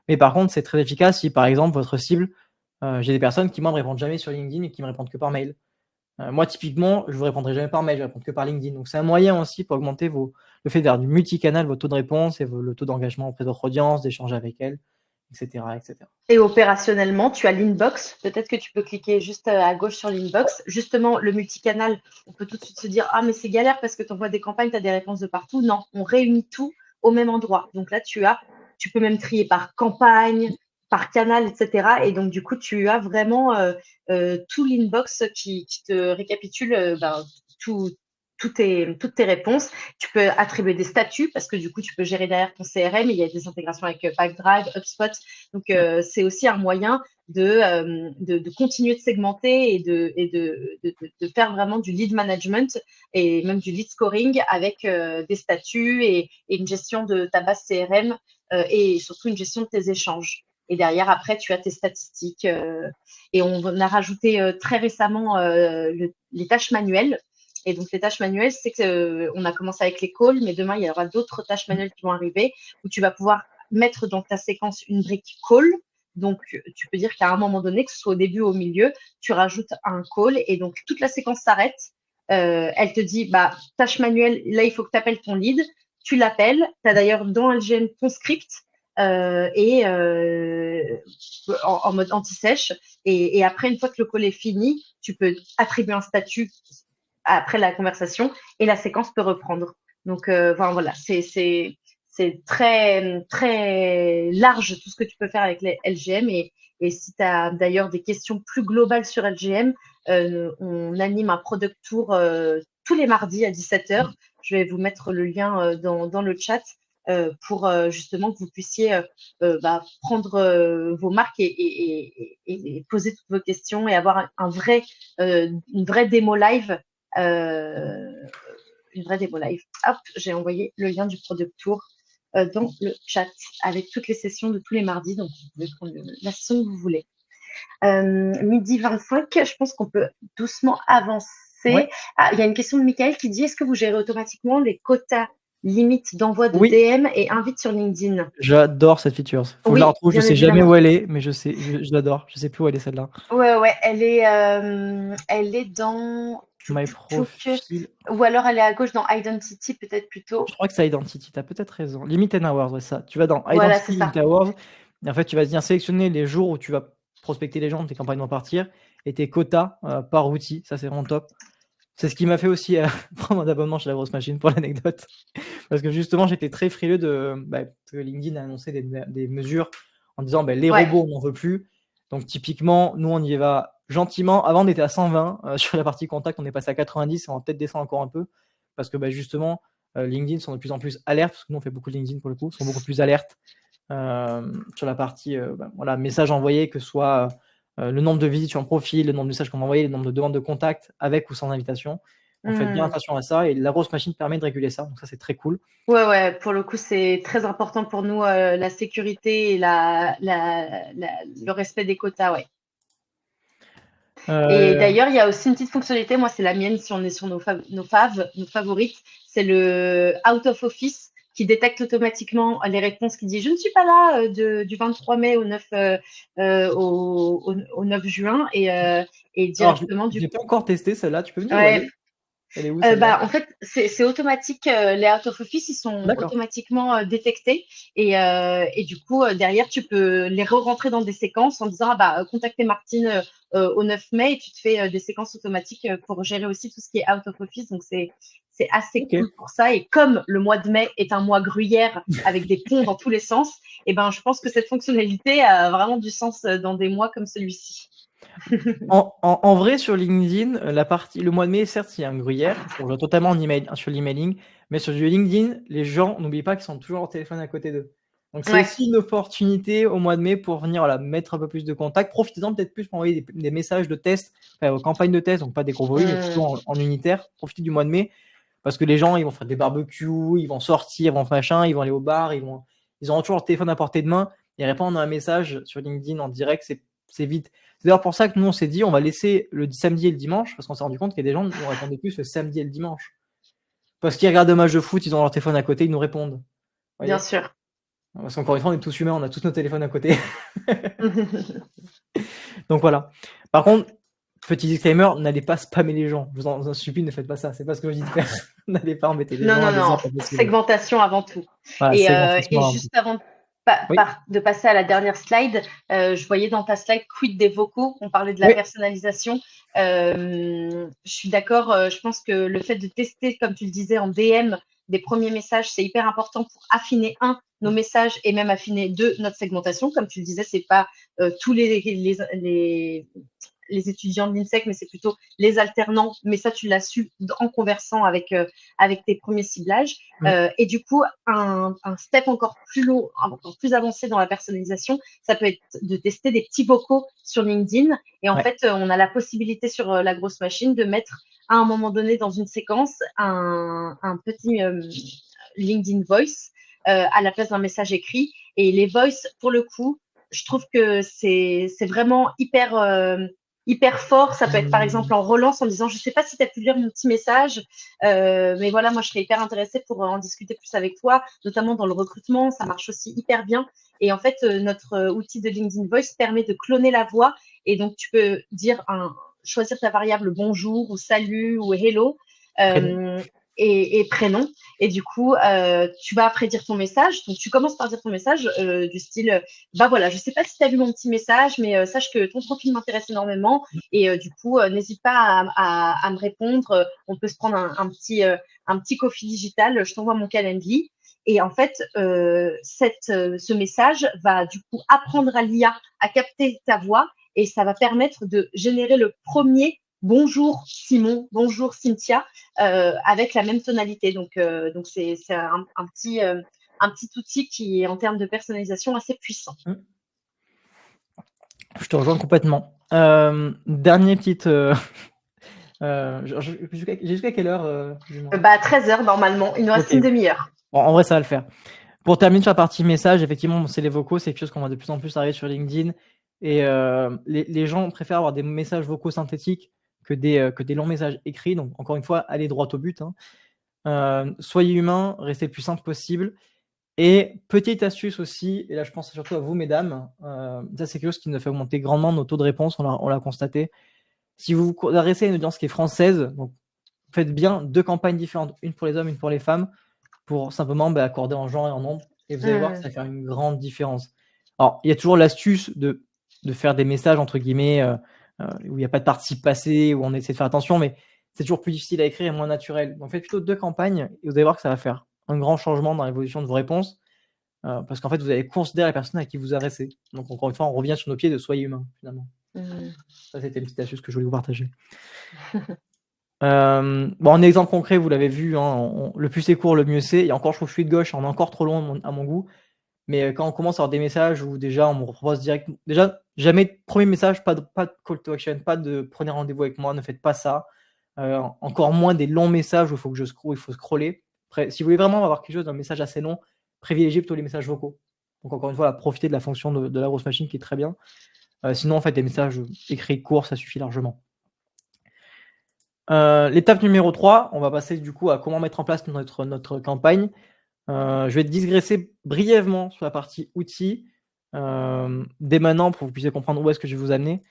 Mais par contre, c'est très efficace si, par exemple, votre cible, j'ai des personnes qui, moi, me répondent jamais sur LinkedIn et qui me répondent que par mail. Moi, typiquement, je vous répondrai jamais par mail, je réponds que par LinkedIn. Donc, c'est un moyen aussi pour augmenter le fait de faire du multicanal, votre taux de réponse et le taux d'engagement auprès de votre audience, d'échanger avec elle, etc., etc. Et opérationnellement, tu as l'inbox. Peut-être que tu peux cliquer juste à gauche sur l'inbox. Justement, le multicanal, on peut tout de suite se dire « Ah, mais c'est galère parce que tu envoies des campagnes, tu as des réponses de partout. » Non, on réunit tout au même endroit. Donc là, tu peux même trier par campagne, par canal, etc. Et donc, du coup, tu as vraiment tout l'inbox qui te récapitule toutes tes réponses. Tu peux attribuer des statuts parce que du coup, tu peux gérer derrière ton CRM. Il y a des intégrations avec Pipedrive, HubSpot. Donc, c'est aussi un moyen de continuer de segmenter et de faire vraiment du lead management et même du lead scoring avec des statuts et une gestion de ta base CRM et surtout une gestion de tes échanges. Et derrière, après, tu as tes statistiques. Et on a rajouté très récemment les tâches manuelles. Et donc, les tâches manuelles, c'est qu'on a commencé avec les calls, mais demain, il y aura d'autres tâches manuelles qui vont arriver où tu vas pouvoir mettre dans ta séquence une brique call. Donc, tu peux dire qu'à un moment donné, que ce soit au début ou au milieu, tu rajoutes un call et donc toute la séquence s'arrête. Elle te dit, tâche manuelle, là, il faut que tu appelles ton lead. Tu l'appelles. Tu as d'ailleurs dans LGM ton script en mode anti-sèche. Et après, une fois que le call est fini, tu peux attribuer un statut après la conversation et la séquence peut reprendre. Donc, voilà, c'est très, très large tout ce que tu peux faire avec les LGM. Et si tu as d'ailleurs des questions plus globales sur LGM, on anime un product tour tous les mardis à 17h. Je vais vous mettre le lien dans le chat pour justement que vous puissiez prendre vos marques et poser toutes vos questions et avoir une vraie démo live. Une vraie démo live. Hop, j'ai envoyé le lien du product tour dans le chat avec toutes les sessions de tous les mardis. Donc, vous pouvez prendre la session que vous voulez. Midi 25, je pense qu'on peut doucement avancer. Ouais. Ah, il y a une question de Michael qui dit, est-ce que vous gérez automatiquement les quotas limite d'envoi de Oui, DM et invite sur LinkedIn. j'adore cette feature. Faut que je la Oui, retrouve. Je bien sais jamais évidemment. où elle est, mais je l'adore. Je sais plus où elle est celle-là. Ouais, ouais, elle est dans My tchouk, tchouk, tchouk. profil. Ou alors elle est à gauche dans Identity, peut-être Je plutôt. crois que c'est Identity. T'as peut-être raison. Limit and Hours, ouais, ça. Tu vas dans Voilà, c'est Identity, Limit ça. and Hours. Et en fait, tu vas venir sélectionner les jours où tu vas prospecter les gens, tes campagnes vont partir, et tes quotas par outil. Ça, c'est vraiment top. C'est ce qui m'a fait aussi prendre un abonnement chez La Grosse Machine, pour l'anecdote. Parce que justement, j'étais très frileux parce que LinkedIn a annoncé des mesures en disant les Ouais. robots, on n'en veut plus. Donc, typiquement, nous, on y va gentiment. Avant, on était à 120 sur la partie contact, on est passé à 90. On va peut-être descendre encore un peu. Parce que justement, LinkedIn sont de plus en plus alertes. Parce que nous, on fait beaucoup de LinkedIn pour le coup, sont beaucoup plus alertes sur la partie message envoyé, que ce soit le nombre de visites sur un profil, le nombre de messages qu'on m'a envoyé, le nombre de demandes de contact avec ou sans invitation. On fait bien attention à ça et La Grosse Machine permet de réguler ça, donc ça c'est très cool. Ouais, ouais, pour le coup, c'est très important pour nous, la sécurité et le respect des quotas, ouais. Et Euh, d'ailleurs, il y a aussi une petite fonctionnalité, moi c'est la mienne si on est sur nos favorites, c'est le out of office qui détecte automatiquement les réponses qui dit je ne suis pas là du 23 mai au 9, au 9 juin et alors je directement ne du l'ai pas encore testé celle-là, tu peux me dire où elle ouais, est? Elle est où celle-là? en fait, c'est automatique. Les out of office, ils sont D'accord. automatiquement détectés. Et du coup, derrière, tu peux les re-rentrer dans des séquences en disant, ah bah, contactez Martine au 9 mai et tu te fais des séquences automatiques pour gérer aussi tout ce qui est out of office. Donc, c'est assez Ok. cool pour ça. Et comme le mois de mai est un mois gruyère avec des ponts dans tous les sens, et ben, je pense que cette fonctionnalité a vraiment du sens dans des mois comme celui-ci. En vrai, sur LinkedIn, le mois de mai, certes, il y a un gruyère, on rejoint totalement sur l'emailing, mais sur du LinkedIn, les gens, n'oublient pas qu'ils sont toujours au téléphone à côté d'eux. Donc, c'est Ouais. aussi une opportunité au mois de mai pour venir mettre un peu plus de contact. Profitez-en peut-être plus pour envoyer des messages de test, aux campagnes de test, donc pas des gros volumes, mais plutôt Hum, en unitaire. Profitez du mois de mai parce que les gens, ils vont faire des barbecues, ils vont sortir, ils vont faire machin, ils vont aller au bar, ils auront toujours leur téléphone à portée de main et répondre à un message sur LinkedIn en direct, c'est vite. C'est d'ailleurs pour ça que nous, on s'est dit, on va laisser le samedi et le dimanche, parce qu'on s'est rendu compte qu'il y a des gens qui nous répondaient plus le samedi et le dimanche. Parce qu'ils regardent un match de foot, ils ont leur téléphone à côté, ils nous répondent. Vous bien voyez? sûr. Parce qu'encore une fois, on est tous humains, on a tous nos téléphones à côté. Donc voilà. Par contre, petit disclaimer, n'allez pas spammer les gens. Je vous en supplie, ne faites pas ça. C'est pas ce que je dis de faire. N'allez pas embêter les Non, gens non, à des non, heures pas possibles. segmentation avant tout. Voilà, Et segmentation avant tout. juste avant Oui, de passer à la dernière slide, je voyais dans ta slide quid des vocaux, on parlait de la oui, personnalisation. Je suis d'accord, je pense que le fait de tester, comme tu le disais, en DM des premiers messages, c'est hyper important pour affiner, nos messages et même affiner, notre segmentation. Comme tu le disais, c'est pas tous les étudiants de l'INSEC, mais c'est plutôt les alternants. Mais ça, tu l'as su en conversant avec tes premiers ciblages. mm, Et du coup, un step encore plus long, encore plus avancé dans la personnalisation, ça peut être de tester des petits vocaux sur LinkedIn. Et en ouais. fait, on a la possibilité sur La Grosse Machine de mettre à un moment donné dans une séquence un petit LinkedIn Voice à la place d'un message écrit. Et les voice, pour le coup, je trouve que c'est vraiment hyper fort. Ça peut être par exemple en relance en disant je ne sais pas si tu as pu lire mon petit message, mais voilà, moi je serais hyper intéressée pour en discuter plus avec toi, notamment dans le recrutement. Ça marche aussi hyper bien. Et en fait, notre outil de LinkedIn Voice permet de cloner la voix. Et donc, tu peux choisir ta variable bonjour ou salut ou hello Prénom. euh, et prénom. Et du coup, tu vas après dire ton message. Donc, tu commences par dire ton message du style, bah voilà, je sais pas si tu as vu mon petit message, mais sache que ton profil m'intéresse énormément. Et du coup, n'hésite pas à me répondre. On peut se prendre un petit coffee digital. Je t'envoie mon calendrier. Et en fait, ce message va du coup apprendre à l'IA à capter ta voix et ça va permettre de générer le premier bonjour Simon, bonjour Cynthia avec la même tonalité. Donc c'est un petit outil qui est en termes de personnalisation assez puissant. Mm. Je te rejoins complètement. Dernier petite. J'ai jusqu'à quelle heure dis-moi. Bah, 13 heures normalement, il nous reste Ok. une demi-heure. Bon, en vrai, ça va le faire. Pour terminer sur la partie message, effectivement, c'est les vocaux, c'est quelque chose qu'on va de plus en plus arriver sur LinkedIn. Et les gens préfèrent avoir des messages vocaux synthétiques que des longs messages écrits. Donc, encore une fois, aller droit au but. Hein. Soyez humain, restez le plus simple possible. Et petite astuce aussi, et là je pense surtout à vous mesdames, ça c'est quelque chose qui nous a fait augmenter grandement nos taux de réponse, on l'a constaté. Si vous vous adressez à une audience qui est française, donc faites bien 2 campagnes différentes, une pour les hommes, une pour les femmes, pour simplement accorder en genre et en nombre, et vous allez voir que ça va faire une grande différence. Alors, il y a toujours l'astuce de faire des messages entre guillemets où il n'y a pas de participe passé, où on essaie de faire attention, mais c'est toujours plus difficile à écrire et moins naturel. Donc faites plutôt 2 campagnes et vous allez voir que ça va faire un grand changement dans l'évolution de vos réponses, parce qu'en fait, vous allez considérer la personne à qui vous vous adressez. Donc encore une fois, on revient sur nos pieds de soyez humain finalement. Ça, c'était une petite astuce que je voulais vous partager. En exemple concret, vous l'avez vu, hein, le plus c'est court, le mieux c'est. Et encore, je trouve que je suis de gauche, on est encore trop long à mon goût. Mais quand on commence à avoir des messages où déjà on me propose direct, déjà jamais premier message, pas de call to action, pas de prenez rendez-vous avec moi, ne faites pas ça. Encore moins des longs messages où il faut scroller. Après, si vous voulez vraiment avoir quelque chose d'un message assez long, privilégiez plutôt les messages vocaux. Donc encore une fois, profitez de la fonction de la grosse machine qui est très bien. Sinon, en fait, des messages écrits courts, ça suffit largement. L'étape numéro 3, on va passer du coup à comment mettre en place notre campagne. Je vais digresser brièvement sur la partie outils dès maintenant pour que vous puissiez comprendre où est-ce que je vais vous amener.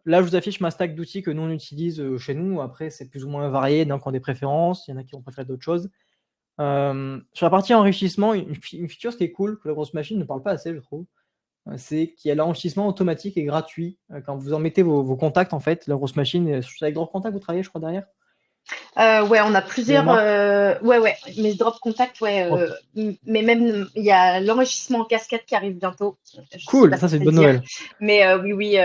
Là, je vous affiche ma stack d'outils que nous, on utilise chez nous. Après, c'est plus ou moins varié. Il y en a qui ont des préférences, il y en a qui vont préférer d'autres choses. Sur la partie enrichissement, une feature qui est cool, que la grosse machine ne parle pas assez, je trouve, c'est qu'il y a l'enrichissement automatique et gratuit. Quand vous en mettez vos contacts, en fait, la grosse machine, avec Drop Contact, vous travaillez, je crois, derrière. Ouais, on a plusieurs. Ouais, mes drop contact, ouais. Mais même, il y a l'enrichissement en cascade qui arrive bientôt. Cool, ça c'est une bonne nouvelle. Mais oui,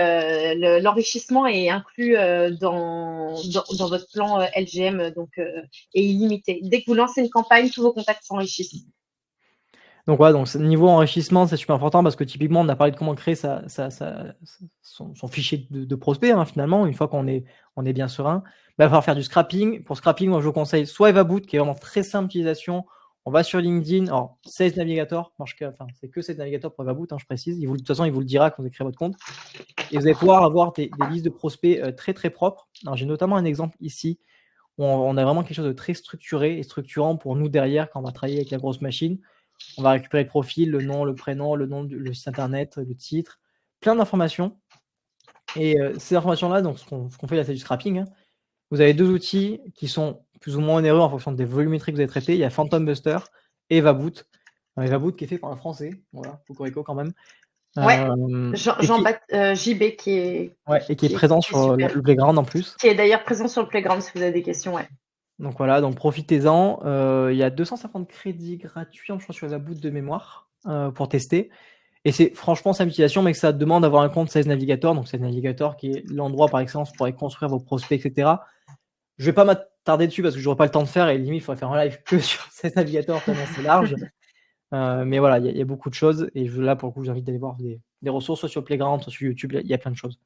l'enrichissement est inclus dans votre plan LGM, donc est illimité. Dès que vous lancez une campagne, tous vos contacts s'enrichissent. Donc voilà, donc niveau enrichissement, c'est super important parce que typiquement, on a parlé de comment créer son fichier de prospect, hein, finalement, une fois qu'on est bien serein. Il va falloir faire du scrapping. Pour scrapping, moi, je vous conseille soit Evaboot, qui est vraiment très simple d'utilisation. On va sur LinkedIn. Alors, Sales Navigator, c'est que Sales Navigator pour Evaboot, hein, je précise. De toute façon, il vous le dira quand vous créez votre compte. Et vous allez pouvoir avoir des listes de prospects très, très propres. Alors, j'ai notamment un exemple ici où on a vraiment quelque chose de très structuré et structurant pour nous derrière quand on va travailler avec la grosse machine. On va récupérer le profil, le nom, le prénom, le site internet, le titre, plein d'informations. Et ces informations-là, donc ce qu'on fait là, c'est du scrapping. Hein. Vous avez 2 outils qui sont plus ou moins onéreux en fonction des volumétries que vous avez traitées. Il y a Phantom Buster et Evaboot. Evaboot qui est fait par un Français, voilà, Cocorico quand même. Ouais, JB qui est. Ouais, et qui est présent sur le Playground en plus. Qui est d'ailleurs présent sur le Playground si vous avez des questions, ouais. Donc voilà, donc profitez-en. Il y a 250 crédits gratuits, je crois, sur Evaboot de mémoire pour tester. Et c'est franchement sa utilisation, mais que ça demande d'avoir un compte Sales Navigator. Donc Sales Navigator qui est l'endroit par excellence pour aller construire vos prospects, etc. Je vais pas m'attarder dessus parce que j'aurais pas le temps de faire et limite il faudrait faire un live que sur Sales Navigator tellement c'est large. Mais voilà, il y a beaucoup de choses et là pour le coup j'invite d'aller voir des ressources soit sur Playground, soit sur YouTube, il y a plein de choses.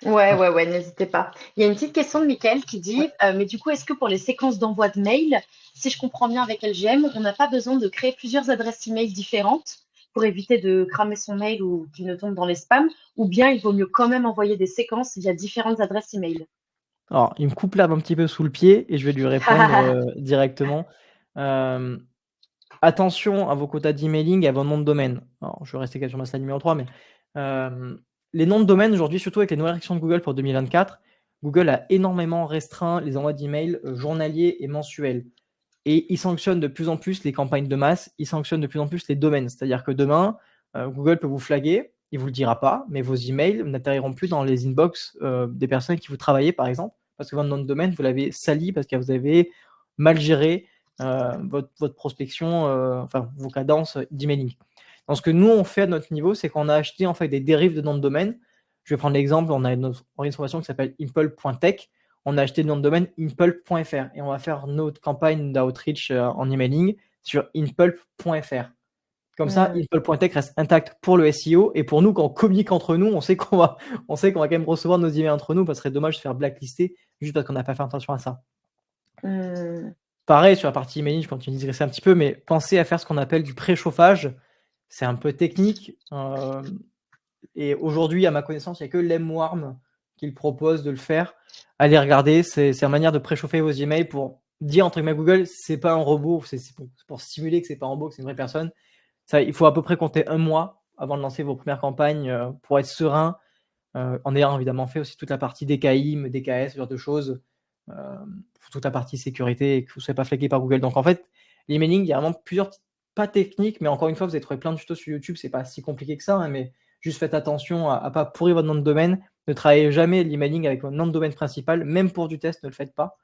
Ouais, n'hésitez pas. Il y a une petite question de Mickaël qui dit mais du coup, est-ce que pour les séquences d'envoi de mail, si je comprends bien avec LGM, on n'a pas besoin de créer plusieurs adresses email différentes pour éviter de cramer son mail ou qu'il ne tombe dans les spams, ou bien il vaut mieux quand même envoyer des séquences via différentes adresses email? Alors, il me coupe l'herbe un petit peu sous le pied et je vais lui répondre directement. Attention à vos quotas d'emailing et à vos noms de domaine. Alors, je vais rester sur ma slide numéro 3, mais les noms de domaine aujourd'hui, surtout avec les nouvelles actions de Google pour 2024, Google a énormément restreint les envois d'emails journaliers et mensuels. Et il sanctionne de plus en plus les campagnes de masse, il sanctionne de plus en plus les domaines. C'est-à-dire que demain, Google peut vous flaguer, il ne vous le dira pas, mais vos emails n'atterriront plus dans les inbox des personnes avec qui vous travaillez, par exemple, parce que votre nom de domaine, vous l'avez sali parce que vous avez mal géré votre prospection, vos cadences d'emailing. Donc, ce que nous, on fait à notre niveau, c'est qu'on a acheté en fait des dérives de noms de domaine. Je vais prendre l'exemple, on a une organisation qui s'appelle impulp.tech. On a acheté le nom de domaine impulp.fr et on va faire notre campagne d'outreach en emailing sur impulp.fr. Comme ça, impulp.tech reste intact pour le SEO et pour nous, quand on communique entre nous, on sait qu'on va quand même recevoir nos emails entre nous parce que ce serait dommage de faire blacklister juste parce qu'on n'a pas fait attention à ça. Pareil, sur la partie emailing, je continue de digresser un petit peu, mais pensez à faire ce qu'on appelle du préchauffage. C'est un peu technique. Et aujourd'hui, à ma connaissance, il n'y a que Lemwarm qui le propose de le faire. Allez regarder, c'est une manière de préchauffer vos emails pour dire entre guillemets à Google, c'est pas un robot, c'est pour simuler que c'est pas un robot, que c'est une vraie personne. Ça, il faut à peu près compter 1 mois avant de lancer vos premières campagnes pour être serein, en ayant évidemment fait aussi toute la partie DKIM, DKS, ce genre de choses, toute la partie sécurité et que vous ne soyez pas flagué par Google. Donc en fait, l'emailing, il y a vraiment plusieurs, pas techniques, mais encore une fois, vous allez trouver plein de tutos sur YouTube, c'est pas si compliqué que ça, hein, mais juste faites attention à pas pourrir votre nom de domaine. Ne travaillez jamais l'emailing avec votre nom de domaine principal, même pour du test, ne le faites pas.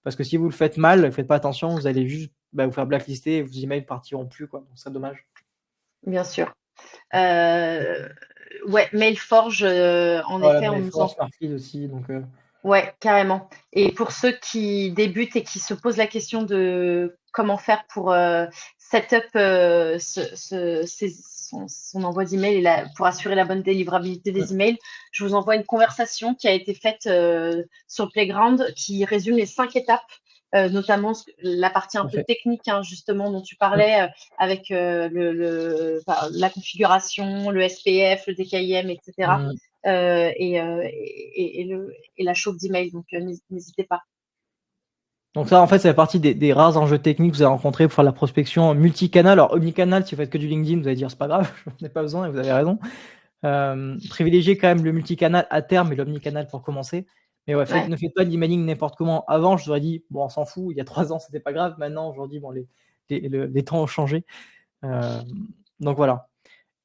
Parce que si vous le faites mal, ne faites pas attention, vous allez juste vous faire blacklister et vos emails partiront plus, quoi. Donc c'est dommage. Bien sûr. Ouais, Mailforge, en Voilà, effet, on mais nous Force, en Smartfeed aussi, donc ouais, carrément. Et pour ceux qui débutent et qui se posent la question de comment faire pour set up son envoi d'email et pour assurer la bonne délivrabilité des emails, je vous envoie une conversation qui a été faite sur Playground qui résume les 5 étapes, notamment la partie un peu parfait. technique, hein, justement, dont tu parlais, avec la configuration, le SPF, le DKIM, etc. Et la chauffe d'email. Donc, n'hésitez pas. Donc ça, en fait, ça fait partie des rares enjeux techniques que vous allez rencontrer pour faire la prospection multicanal. Alors, omnicanal, si vous faites que du LinkedIn, vous allez dire, c'est pas grave, j'en ai pas besoin, et vous avez raison. Privilégiez quand même le multicanal à terme et l'omnicanal pour commencer. Mais ouais, Ouais. ne faites pas de l'emailing n'importe comment. Avant, je vous aurais dit, bon, on s'en fout, il y a 3 ans, c'était pas grave. Maintenant, aujourd'hui, bon, les temps ont changé. Donc voilà.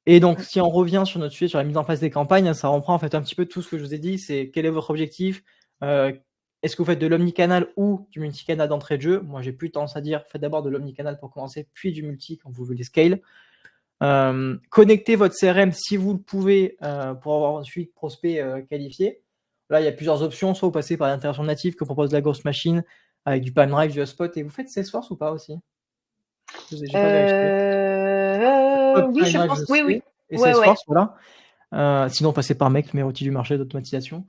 Et donc, si on revient sur notre sujet, sur la mise en place des campagnes, ça reprend en fait un petit peu tout ce que je vous ai dit. C'est quel est votre objectif? Est-ce que vous faites de l'omnicanal ou du multicanal d'entrée de jeu? Moi, j'ai plus tendance à dire, faites d'abord de l'omnicanal pour commencer, puis du multi quand vous voulez scale. Connectez votre CRM si vous le pouvez pour avoir ensuite prospect qualifié. Là, il y a plusieurs options. Soit vous passez par l'intégration native que propose la Ghost Machine avec du Pipedrive, du HubSpot. Et vous faites Salesforce ou pas aussi? J'ai pas vérifié. Oui, je Pipedrive, pense. je Oui, sais. oui. Et Ouais, ouais. Salesforce, voilà. Sinon, passez par Make, meilleur outil du marché d'automatisation.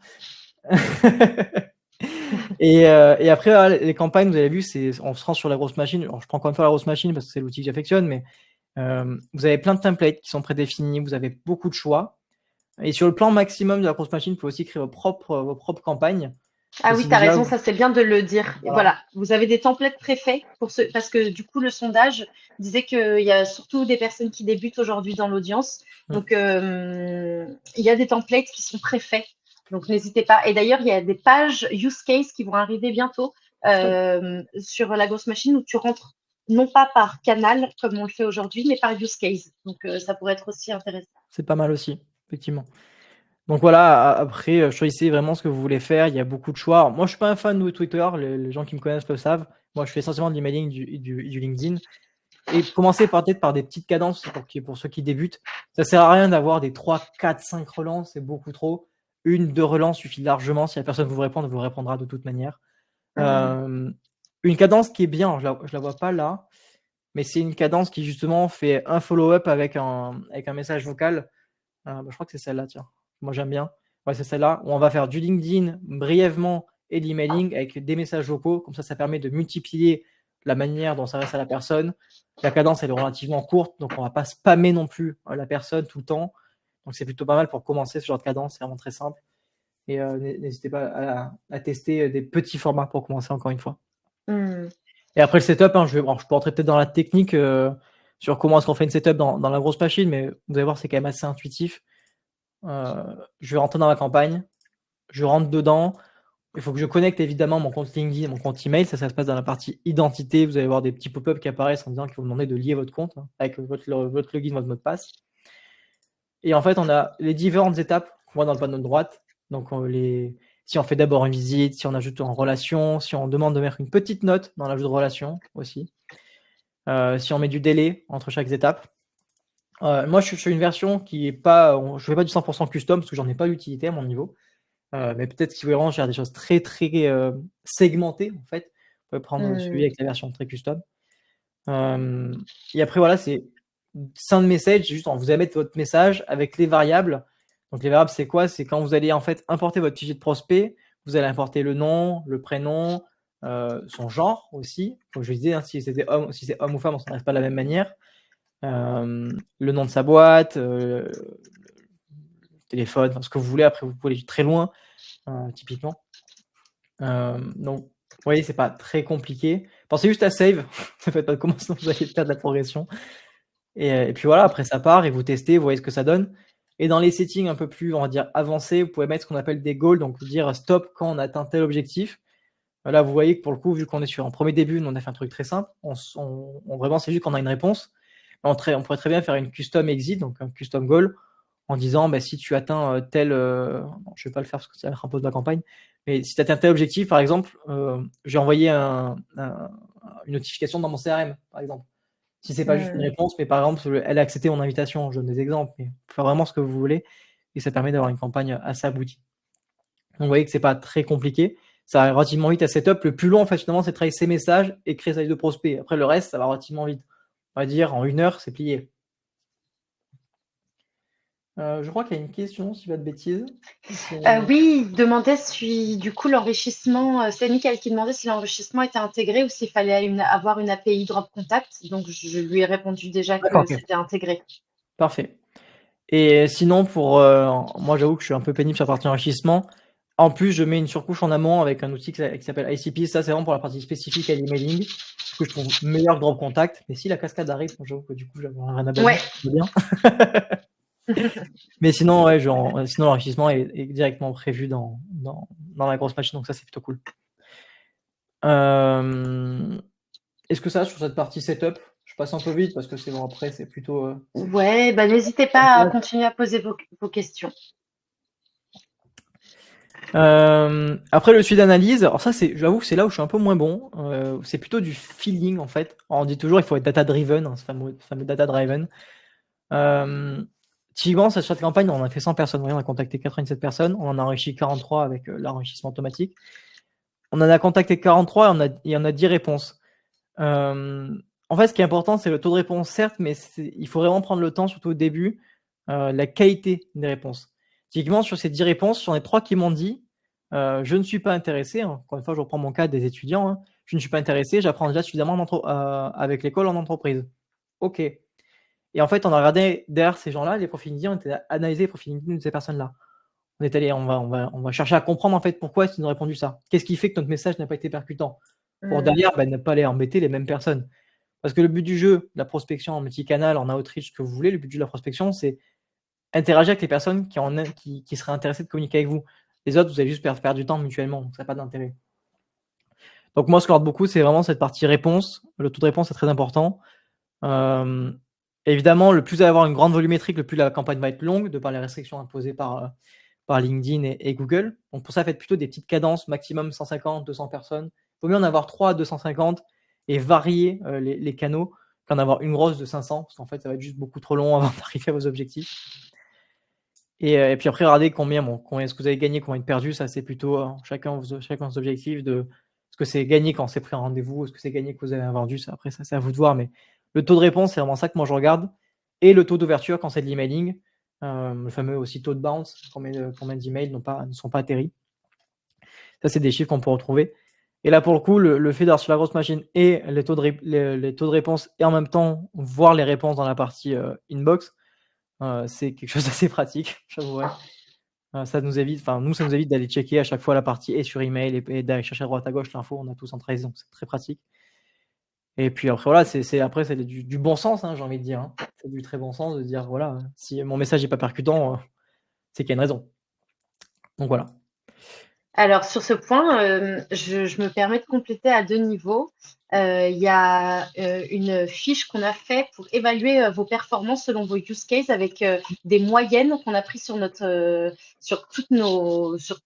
Et après, voilà, les campagnes, vous avez vu, on se rend sur la grosse machine. Alors, je prends encore une fois la grosse machine parce que c'est l'outil que j'affectionne, mais vous avez plein de templates qui sont prédéfinis, vous avez beaucoup de choix. Et sur le plan maximum de la grosse machine, vous pouvez aussi créer vos propres campagnes. Ah Et oui, si tu as déjà, raison, ça c'est bien de le dire. Et voilà. voilà, vous avez des templates préfaits parce que du coup, le sondage disait qu'il y a surtout des personnes qui débutent aujourd'hui dans l'audience. Donc, il y a des templates qui sont préfaits. Donc, n'hésitez pas. Et d'ailleurs, il y a des pages use case qui vont arriver bientôt sur la grosse machine où tu rentres non pas par canal comme on le fait aujourd'hui, mais par use case. Donc, ça pourrait être aussi intéressant. C'est pas mal aussi, effectivement. Donc voilà, après, choisissez vraiment ce que vous voulez faire. Il y a beaucoup de choix. Alors, moi, je suis pas un fan de Twitter. Les gens qui me connaissent le savent. Moi, je fais essentiellement de l'emailing du LinkedIn. Et commencez peut-être par des petites cadences pour ceux qui débutent. Ça sert à rien d'avoir des 3, 4, 5 relances, c'est beaucoup trop. 1, 2 relances suffit largement. Si la personne vous répond, elle vous répondra de toute manière. Une cadence qui est bien, je la vois pas là, mais c'est une cadence qui justement fait un follow-up avec un message vocal. Je crois que c'est celle-là, tiens. Moi, j'aime bien. Ouais, c'est celle-là où on va faire du LinkedIn brièvement et de l'emailing avec des messages vocaux. Comme ça permet de multiplier la manière dont ça reste à la personne. La cadence, elle est relativement courte, donc on ne va pas spammer non plus la personne tout le temps. Donc, c'est plutôt pas mal pour commencer ce genre de cadence. C'est vraiment très simple. Et n'hésitez pas à tester des petits formats pour commencer, encore une fois. Et après le setup, je peux rentrer peut-être dans la technique sur comment est-ce qu'on fait une setup dans la grosse machine, mais vous allez voir, c'est quand même assez intuitif. Je vais rentrer dans ma campagne, je rentre dedans. Il faut que je connecte évidemment mon compte LinkedIn, mon compte email. Ça se passe dans la partie identité. Vous allez voir des petits pop-up qui apparaissent en disant qu'il faut vous demander de lier votre compte avec votre login, votre mot de passe. Et en fait, on a les différentes étapes qu'on voit dans le panneau de droite. Donc, si on fait d'abord une visite, si on ajoute en relation, si on demande de mettre une petite note dans l'ajout de relation aussi. Si on met du délai entre chaque étape. Moi, je suis une version qui est pas, je fais pas du 100% custom parce que j'en ai pas l'utilité à mon niveau. Mais peut-être qu'il faut vraiment faire des choses très très segmentées en fait. Vous pouvez prendre celui avec la version très custom. Et après voilà, c'est send message, juste vous allez mettre votre message avec les variables. Donc les variables, c'est quoi? C'est quand vous allez en fait importer votre fichier de prospect, vous allez importer le nom, le prénom, son genre aussi. Comme je disais, si c'est homme ou femme, on ne s'adresse pas de la même manière. Le nom de sa boîte, le téléphone, ce que vous voulez. Après, vous pouvez aller très loin, typiquement. Donc, voyez, c'est pas très compliqué. Pensez juste à save. Ne faites pas de comment sinon vous allez perdre la progression. Et puis voilà, après ça part et vous testez, vous voyez ce que ça donne. Et dans les settings un peu plus, on va dire, avancés, vous pouvez mettre ce qu'on appelle des goals, donc dire stop quand on atteint tel objectif. Là, vous voyez que pour le coup, vu qu'on est sur un premier début, nous on a fait un truc très simple. Vraiment, c'est juste qu'on a une réponse. On pourrait très bien faire une custom exit, donc un custom goal, en disant si tu atteins tel. Non, je vais pas le faire parce que ça va être un peu de la campagne. Mais si tu atteins tel objectif, par exemple, je vais envoyer une notification dans mon CRM, par exemple. Si c'est pas juste une réponse, mais par exemple, elle a accepté mon invitation, je donne des exemples, mais vous faire vraiment ce que vous voulez, et ça permet d'avoir une campagne assez aboutie. Donc vous voyez que c'est pas très compliqué, ça va relativement vite à setup. Le plus long, en fait, finalement, c'est de travailler ses messages et créer sa liste de prospects. Après, le reste, ça va relativement vite. On va dire, en 1 heure, c'est plié. Je crois qu'il y a une question, si je ne dis pas de bêtises. Oui, il demandait si du coup l'enrichissement, c'est Mickaël qui demandait si l'enrichissement était intégré ou s'il fallait avoir une API Drop Contact. Donc je lui ai répondu déjà D'accord, que ok. c'était intégré. Parfait. Et sinon, moi, j'avoue que je suis un peu pénible sur la partie enrichissement. En plus, je mets une surcouche en amont avec un outil qui s'appelle ICP. Ça, c'est vraiment pour la partie spécifique à l'emailing, que je trouve meilleur que Drop Contact. Mais si la cascade arrive, j'avoue que du coup, j'avais rien à blâmer. Ouais. C'est bien. Mais sinon, ouais, sinon l'enrichissement est directement prévu dans la grosse machine, donc ça, c'est plutôt cool. Est-ce que ça, sur cette partie setup, je passe un peu vite parce que c'est bon, après, c'est plutôt. Ouais, n'hésitez pas à continuer à poser vos questions. Après le suivi d'analyse, alors ça, j'avoue que c'est là où je suis un peu moins bon. C'est plutôt du feeling en fait. On dit toujours il faut être data driven, hein, ce fameux data driven. Typiquement, sur cette campagne, on a fait 100 personnes. On a contacté 87 personnes. On en a enrichi 43 avec l'enrichissement automatique. On en a contacté 43 et on a 10 réponses. En fait, ce qui est important, c'est le taux de réponse, certes, mais il faut vraiment prendre le temps, surtout au début, la qualité des réponses. Typiquement, sur ces 10 réponses, j'en ai 3 qui m'ont dit je ne suis pas intéressé. Encore une fois, je reprends mon cas des étudiants. Je ne suis pas intéressé, j'apprends déjà suffisamment avec l'école en entreprise. Ok. Et en fait, on a regardé derrière ces gens-là, les profils LinkedIn, on était analysé les profils LinkedIn de ces personnes-là. On est allé, on va chercher à comprendre en fait pourquoi ils nous ont répondu ça. Qu'est-ce qui fait que notre message n'a pas été percutant pour derrière ne pas aller embêter les mêmes personnes. Parce que le but du jeu, la prospection en multicanal, en outreach, ce que vous voulez, le but de la prospection, c'est interagir avec les personnes qui seraient intéressées de communiquer avec vous. Les autres, vous allez juste perdre du temps mutuellement, donc ça n'a pas d'intérêt. Donc moi, ce que je regarde beaucoup, c'est vraiment cette partie réponse. Le taux de réponse est très important. Évidemment, le plus vous allez avoir une grande volumétrique, le plus la campagne va être longue, de par les restrictions imposées par LinkedIn et Google. Donc pour ça, faites plutôt des petites cadences, maximum 150, 200 personnes. Il vaut mieux en avoir 3 à 250 et varier les canaux qu'en avoir une grosse de 500, parce qu'en fait, ça va être juste beaucoup trop long avant d'arriver à vos objectifs. Et puis après, regardez combien est-ce que vous avez gagné, combien de perdu. Ça, c'est plutôt chacun vos objectifs de est-ce que c'est gagné quand c'est pris un rendez-vous, est-ce que c'est gagné que vous avez un vendu. Ça, après, ça, c'est à vous de voir. Mais le taux de réponse, c'est vraiment ça que moi je regarde. Et le taux d'ouverture quand c'est de l'emailing. Le fameux aussi taux de bounce, combien d'emails ne sont pas atterris. Ça, c'est des chiffres qu'on peut retrouver. Et là, pour le coup, le fait d'avoir sur la grosse machine et les taux de réponse et en même temps voir les réponses dans la partie inbox, c'est quelque chose d'assez pratique, j'avouerais. Ça nous évite d'aller checker à chaque fois la partie et sur email et d'aller chercher à droite à gauche l'info. On a tout centralisé, donc c'est très pratique. Et puis après, voilà, c'est du bon sens, j'ai envie de dire. C'est du très bon sens de dire, voilà, si mon message n'est pas percutant, c'est qu'il y a une raison. Donc voilà. Alors sur ce point, je me permets de compléter à 2 niveaux. Il y a une fiche qu'on a fait pour évaluer vos performances selon vos use cases avec des moyennes qu'on a pris sur tous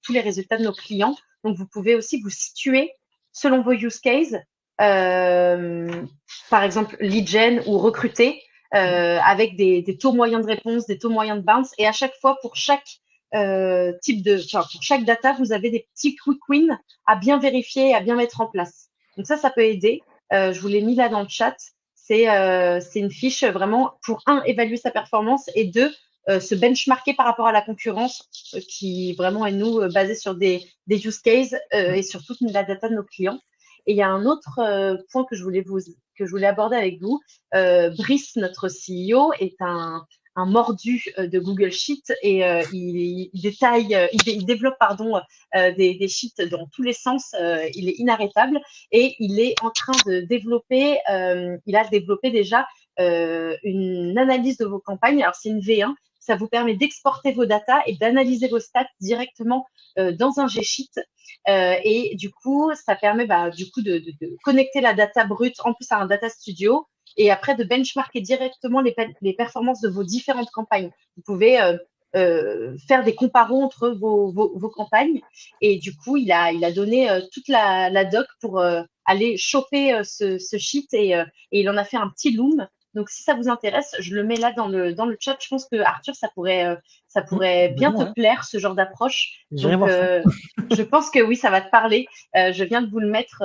les résultats de nos clients. Donc vous pouvez aussi vous situer selon vos use cases, par exemple lead gen ou recruter, avec des taux moyens de réponse, des taux moyens de bounce, et à chaque fois pour chaque pour chaque data, vous avez des petits quick wins à bien vérifier et à bien mettre en place. Donc ça peut aider. Je vous l'ai mis là dans le chat. C'est une fiche vraiment pour évaluer sa performance et 2, se benchmarker par rapport à la concurrence qui vraiment est basée sur des use cases et sur toute la data de nos clients. Et il y a un autre point que je voulais aborder avec vous. Brice, notre CEO, est un un mordu de Google Sheets et il développe des sheets dans tous les sens. Il est inarrêtable et il est en train de développer, il a développé déjà une analyse de vos campagnes. Alors, c'est une V1. Ça vous permet d'exporter vos datas et d'analyser vos stats directement dans un G-Sheet. Et du coup, ça permet de connecter la data brute en plus à un data studio et après de benchmarker directement les performances de vos différentes campagnes. Vous pouvez faire des comparons entre vos campagnes. Et du coup, il a donné toute la doc pour aller choper ce sheet et il en a fait un petit loom. Donc, si ça vous intéresse, je le mets là dans le chat. Je pense que Arthur, ça pourrait bien te plaire, ce genre d'approche. J'irai Donc, voir ça. je pense que oui, ça va te parler. Je viens de vous le mettre.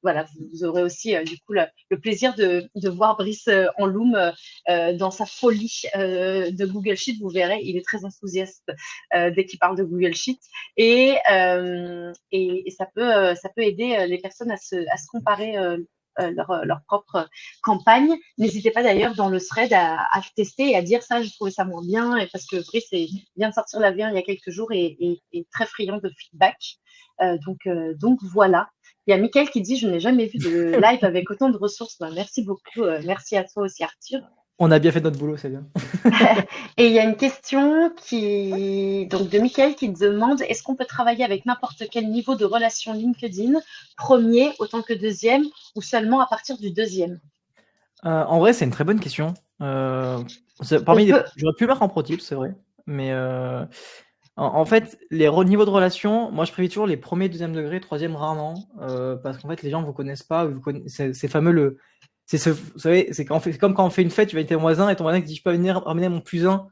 Voilà, vous aurez aussi du coup le plaisir de voir Brice en loom dans sa folie de Google Sheet. Vous verrez, il est très enthousiaste dès qu'il parle de Google Sheet et ça peut aider les personnes à se comparer leur propre campagne. N'hésitez pas d'ailleurs dans le thread à tester et à dire ça, j'ai trouvé ça moins bien, et parce que Brice vient de sortir la V1 il y a quelques jours et est très friand de feedback. Donc voilà. Il y a Mickaël qui dit: je n'ai jamais vu de live avec autant de ressources. Merci beaucoup. Merci à toi aussi, Arthur. On a bien fait notre boulot, c'est bien. Et il y a une question de Mickaël qui demande: est-ce qu'on peut travailler avec n'importe quel niveau de relation LinkedIn, premier autant que deuxième, ou seulement à partir du deuxième? En vrai, c'est une très bonne question. J'aurais pu le mettre en pro tips, c'est vrai. Mais en fait, les niveaux de relation, moi je préfère toujours les premiers, deuxième degré, troisième rarement, parce qu'en fait les gens vous connaissent pas, c'est fameux vous savez, c'est comme quand on fait une fête, tu vas inviter ton voisin et ton voisin qui dit: je peux venir ramener mon plus un.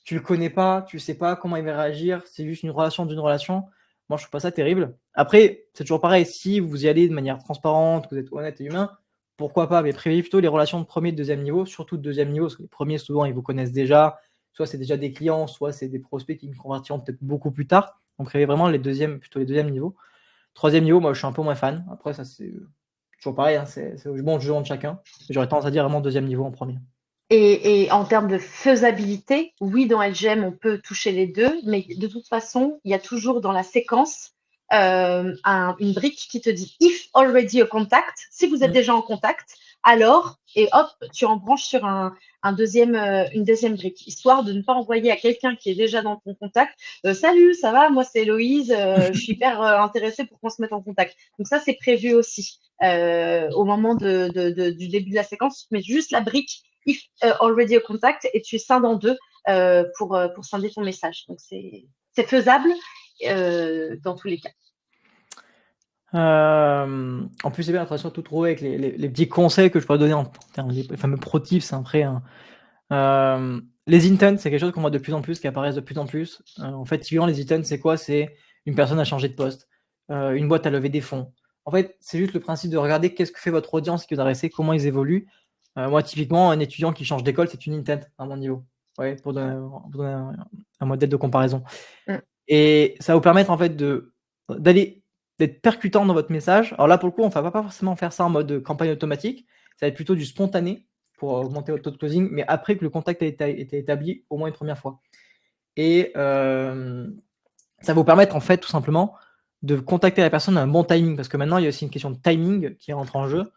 Tu le connais pas, tu sais pas comment il va réagir, c'est juste une relation d'une relation. Moi je trouve pas ça terrible. Après, c'est toujours pareil, si vous y allez de manière transparente, que vous êtes honnête et humain, pourquoi pas, mais privilégiez plutôt les relations de premier et de deuxième niveau, surtout de deuxième niveau, parce que les premiers souvent ils vous connaissent déjà, soit c'est déjà des clients, soit c'est des prospects qui me convertiront peut-être beaucoup plus tard. Donc privilégiez vraiment plutôt les deuxièmes niveaux. Troisième niveau, moi je suis un peu moins fan. Après ça c'est toujours pareil, hein, c'est bon jugement de chacun. J'aurais tendance à dire vraiment deuxième niveau en premier. Et en termes de faisabilité, oui, dans LGM, on peut toucher les deux, mais de toute façon, il y a toujours dans la séquence une brique qui te dit if already a contact. Si vous êtes déjà en contact, alors, et hop, tu en branches sur une deuxième brique, histoire de ne pas envoyer à quelqu'un qui est déjà dans ton contact: salut, ça va, moi c'est Héloïse, je suis hyper intéressée pour qu'on se mette en contact. Donc ça, c'est prévu aussi. Au moment du début de la séquence, tu mets juste la brique if already a contact et tu scindes en deux pour scinder ton message. Donc c'est faisable dans tous les cas. En plus, c'est bien l'impression de tout trouver avec les petits conseils que je pourrais donner en termes des fameux pro tips après. Les intents, c'est quelque chose qu'on voit de plus en plus, qui apparaissent de plus en plus. En fait, typiquement, les intents, c'est quoi? C'est une personne a changé de poste, une boîte a levé des fonds. En fait, c'est juste le principe de regarder qu'est-ce que fait votre audience qui vous adressez, comment ils évoluent. Moi, typiquement, un étudiant qui change d'école, c'est une intent à mon niveau. Ouais, pour donner un modèle de comparaison. Et ça va vous permettre en fait d'être percutant dans votre message. Alors là, pour le coup, on ne va pas forcément faire ça en mode campagne automatique. Ça va être plutôt du spontané pour augmenter votre taux de closing, mais après que le contact ait été établi au moins une première fois. Et ça va vous permettre en fait tout simplement de contacter la personne à un bon timing, parce que maintenant, il y a aussi une question de timing qui rentre en jeu.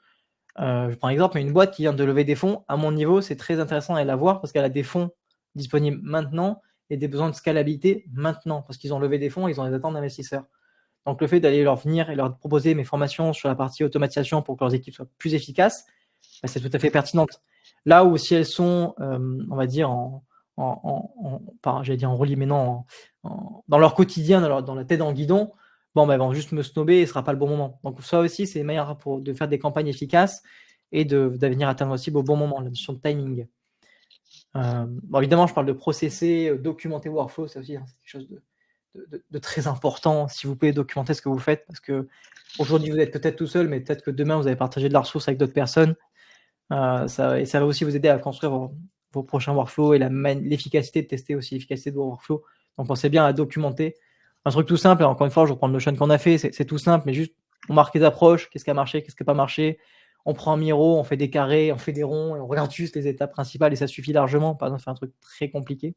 Par exemple, une boîte qui vient de lever des fonds, à mon niveau, c'est très intéressant d'aller la voir parce qu'elle a des fonds disponibles maintenant et des besoins de scalabilité maintenant, parce qu'ils ont levé des fonds et ils ont des attentes d'investisseurs. Donc le fait d'aller leur venir et leur proposer mes formations sur la partie automatisation pour que leurs équipes soient plus efficaces, c'est tout à fait pertinente. Là où si elles sont, on va dire, j'allais dire en roulis, mais non, dans leur quotidien, dans la tête dans le guidon, elles vont juste me snobber et ce ne sera pas le bon moment. Donc ça aussi, c'est une manière de faire des campagnes efficaces et de venir atteindre la cible au bon moment, la notion de timing. Évidemment, je parle de processer, documenter workflow, c'est aussi quelque chose de très important. Si vous pouvez documenter ce que vous faites, parce que aujourd'hui vous êtes peut-être tout seul, mais peut-être que demain vous allez partager de la ressource avec d'autres personnes. Ça va aussi vous aider à construire vos prochains workflows et l'efficacité de tester aussi l'efficacité de vos workflows. Donc pensez bien à documenter. Un truc tout simple, et encore une fois, je reprends le Notion qu'on a fait, c'est tout simple, mais juste on marque les approches, qu'est-ce qui a marché, qu'est-ce qui n'a pas marché. on prend un Miro, on fait des carrés, on fait des ronds, et on regarde juste les étapes principales et ça suffit largement, pas besoin de faire un truc très compliqué.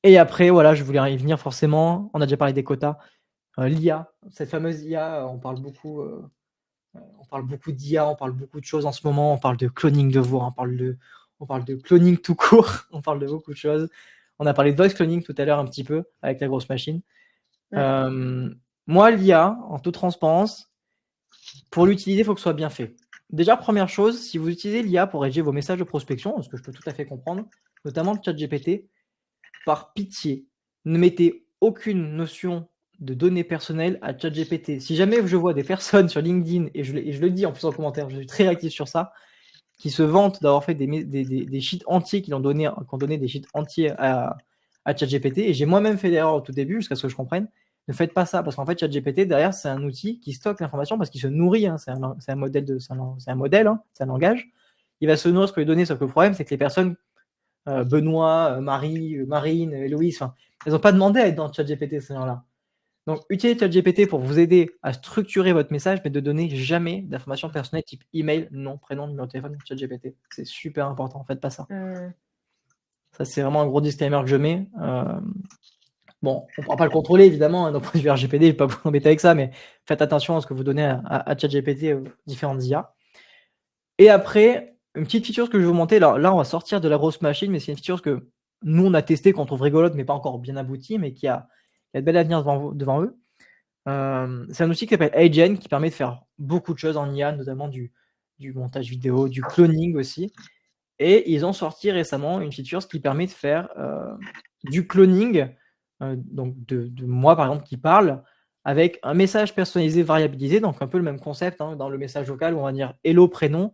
Et après, voilà, je voulais y venir forcément. On a déjà parlé des quotas. L'IA, cette fameuse IA, on parle beaucoup d'IA, on parle beaucoup de choses en ce moment. On parle de cloning de voix, on parle de cloning tout court, on parle de beaucoup de choses. On a parlé de voice cloning tout à l'heure un petit peu avec la grosse machine. Moi, l'IA, en toute transparence, pour l'utiliser, il faut que ce soit bien fait. Déjà, première chose, si vous utilisez l'IA pour rédiger vos messages de prospection, ce que je peux tout à fait comprendre, notamment le chat GPT, par pitié, ne mettez aucune notion de données personnelles à ChatGPT. Si jamais je vois des personnes sur LinkedIn, et je le dis en plus en commentaire, je suis très réactif sur ça, qui se vantent d'avoir fait des sheets entiers, qui ont donné des sheets entiers à ChatGPT, et j'ai moi-même fait l'erreur au tout début, jusqu'à ce que je comprenne, ne faites pas ça, parce qu'en fait, ChatGPT, derrière, c'est un outil qui stocke l'information parce qu'il se nourrit, hein, c'est un modèle, hein, c'est un langage, il va se nourrir sur les données, sauf que le problème, c'est que les personnes Benoît, Marie, Marine, Héloïse, elles n'ont pas demandé à être dans ChatGPT, ces gens-là. Donc, utilisez ChatGPT pour vous aider à structurer votre message, mais ne donnez jamais d'informations personnelles type email, nom, prénom, numéro de téléphone, ChatGPT. C'est super important, faites pas ça. Ça, c'est vraiment un gros disclaimer que je mets. Bon, on ne pourra pas le contrôler, évidemment, d'un point de vue RGPD, je ne vais pas vous embêter avec ça, mais faites attention à ce que vous donnez à ChatGPT, différentes IA. Et après, une petite feature que je vais vous montrer, là, on va sortir de la grosse machine, mais c'est une feature que nous, on a testé, qu'on trouve rigolote, mais pas encore bien aboutie, mais qui a de bel avenir devant eux. C'est un outil qui s'appelle Agent, qui permet de faire beaucoup de choses en IA, notamment du montage vidéo, du cloning aussi. Et ils ont sorti récemment une feature qui permet de faire du cloning, donc de moi, par exemple, qui parle, avec un message personnalisé variabilisé, donc un peu le même concept, hein, dans le message vocal où on va dire hello prénom.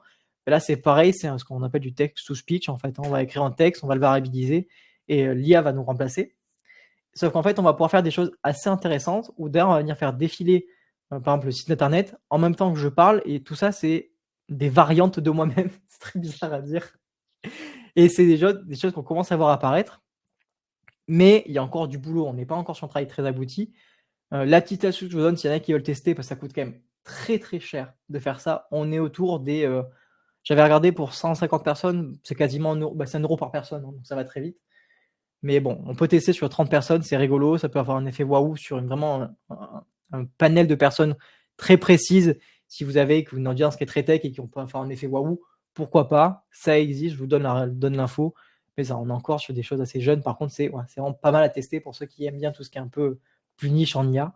Et là, c'est pareil, c'est ce qu'on appelle du text-to-speech, en fait, hein. On va écrire un texte, on va le variabiliser, et l'IA va nous remplacer. Sauf qu'en fait, on va pouvoir faire des choses assez intéressantes, où d'ailleurs, on va venir faire défiler, par exemple, le site internet, en même temps que je parle, et tout ça, c'est des variantes de moi-même. C'est très bizarre à dire. Et c'est des choses qu'on commence à voir apparaître, mais il y a encore du boulot, on n'est pas encore sur un travail très abouti. La petite astuce que je vous donne, s'il y en a qui veulent tester, parce que ça coûte quand même très très cher de faire ça, on est autour des... j'avais regardé pour 150 personnes, c'est quasiment c'est 1 euro par personne, hein, donc ça va très vite. Mais bon, on peut tester sur 30 personnes, c'est rigolo, ça peut avoir un effet waouh sur vraiment un panel de personnes très précises. Si vous avez une audience qui est très tech et qui peut faire un effet waouh, pourquoi pas, ça existe, je vous donne l'info. Mais ça, on est encore sur des choses assez jeunes. Par contre, c'est vraiment pas mal à tester pour ceux qui aiment bien tout ce qui est un peu plus niche en IA.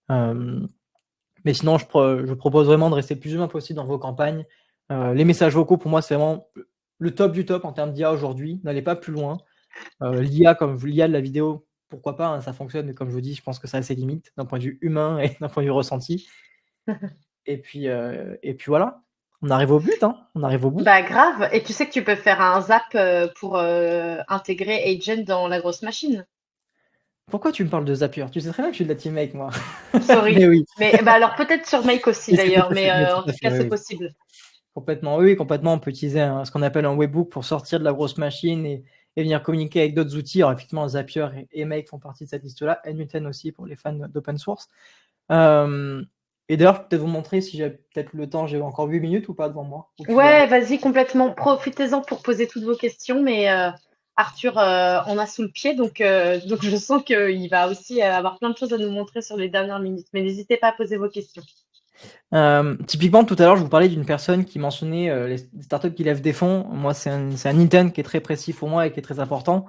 Mais sinon, je propose vraiment de rester le plus humain possible dans vos campagnes. Les messages vocaux, pour moi, c'est vraiment le top du top en termes d'IA aujourd'hui. N'allez pas plus loin. L'IA de la vidéo, pourquoi pas, hein, ça fonctionne, mais comme je vous dis, je pense que ça a ses limites d'un point de vue humain et d'un point de vue ressenti. Et puis voilà, on arrive au but, hein, on arrive au bout. Bah grave. Et tu sais que tu peux faire un zap pour intégrer Agent dans la grosse machine. Pourquoi tu me parles de Zapier? Tu sais très bien que je suis de la team Make, moi. Sorry. Mais oui. Mais bah alors peut-être sur Make aussi Mais c'est tout d'ailleurs, à fait, mais tout en à tout fait, cas c'est oui. possible. Complètement, oui, complètement. On peut utiliser ce qu'on appelle un webhook pour sortir de la grosse machine et venir communiquer avec d'autres outils. Alors effectivement, Zapier et Make font partie de cette liste-là. Nmuten aussi pour les fans d'open source. Et d'ailleurs, peut-être vous montrer si j'ai peut-être le temps, j'ai encore 8 minutes ou pas devant moi. Ouais, vas-y, complètement. Profitez-en pour poser toutes vos questions, mais Arthur on a sous le pied, donc je sens qu'il va aussi avoir plein de choses à nous montrer sur les dernières minutes. Mais n'hésitez pas à poser vos questions. Typiquement, tout à l'heure, je vous parlais d'une personne qui mentionnait les startups qui lèvent des fonds. Moi, c'est un intent qui est très précis pour moi et qui est très important.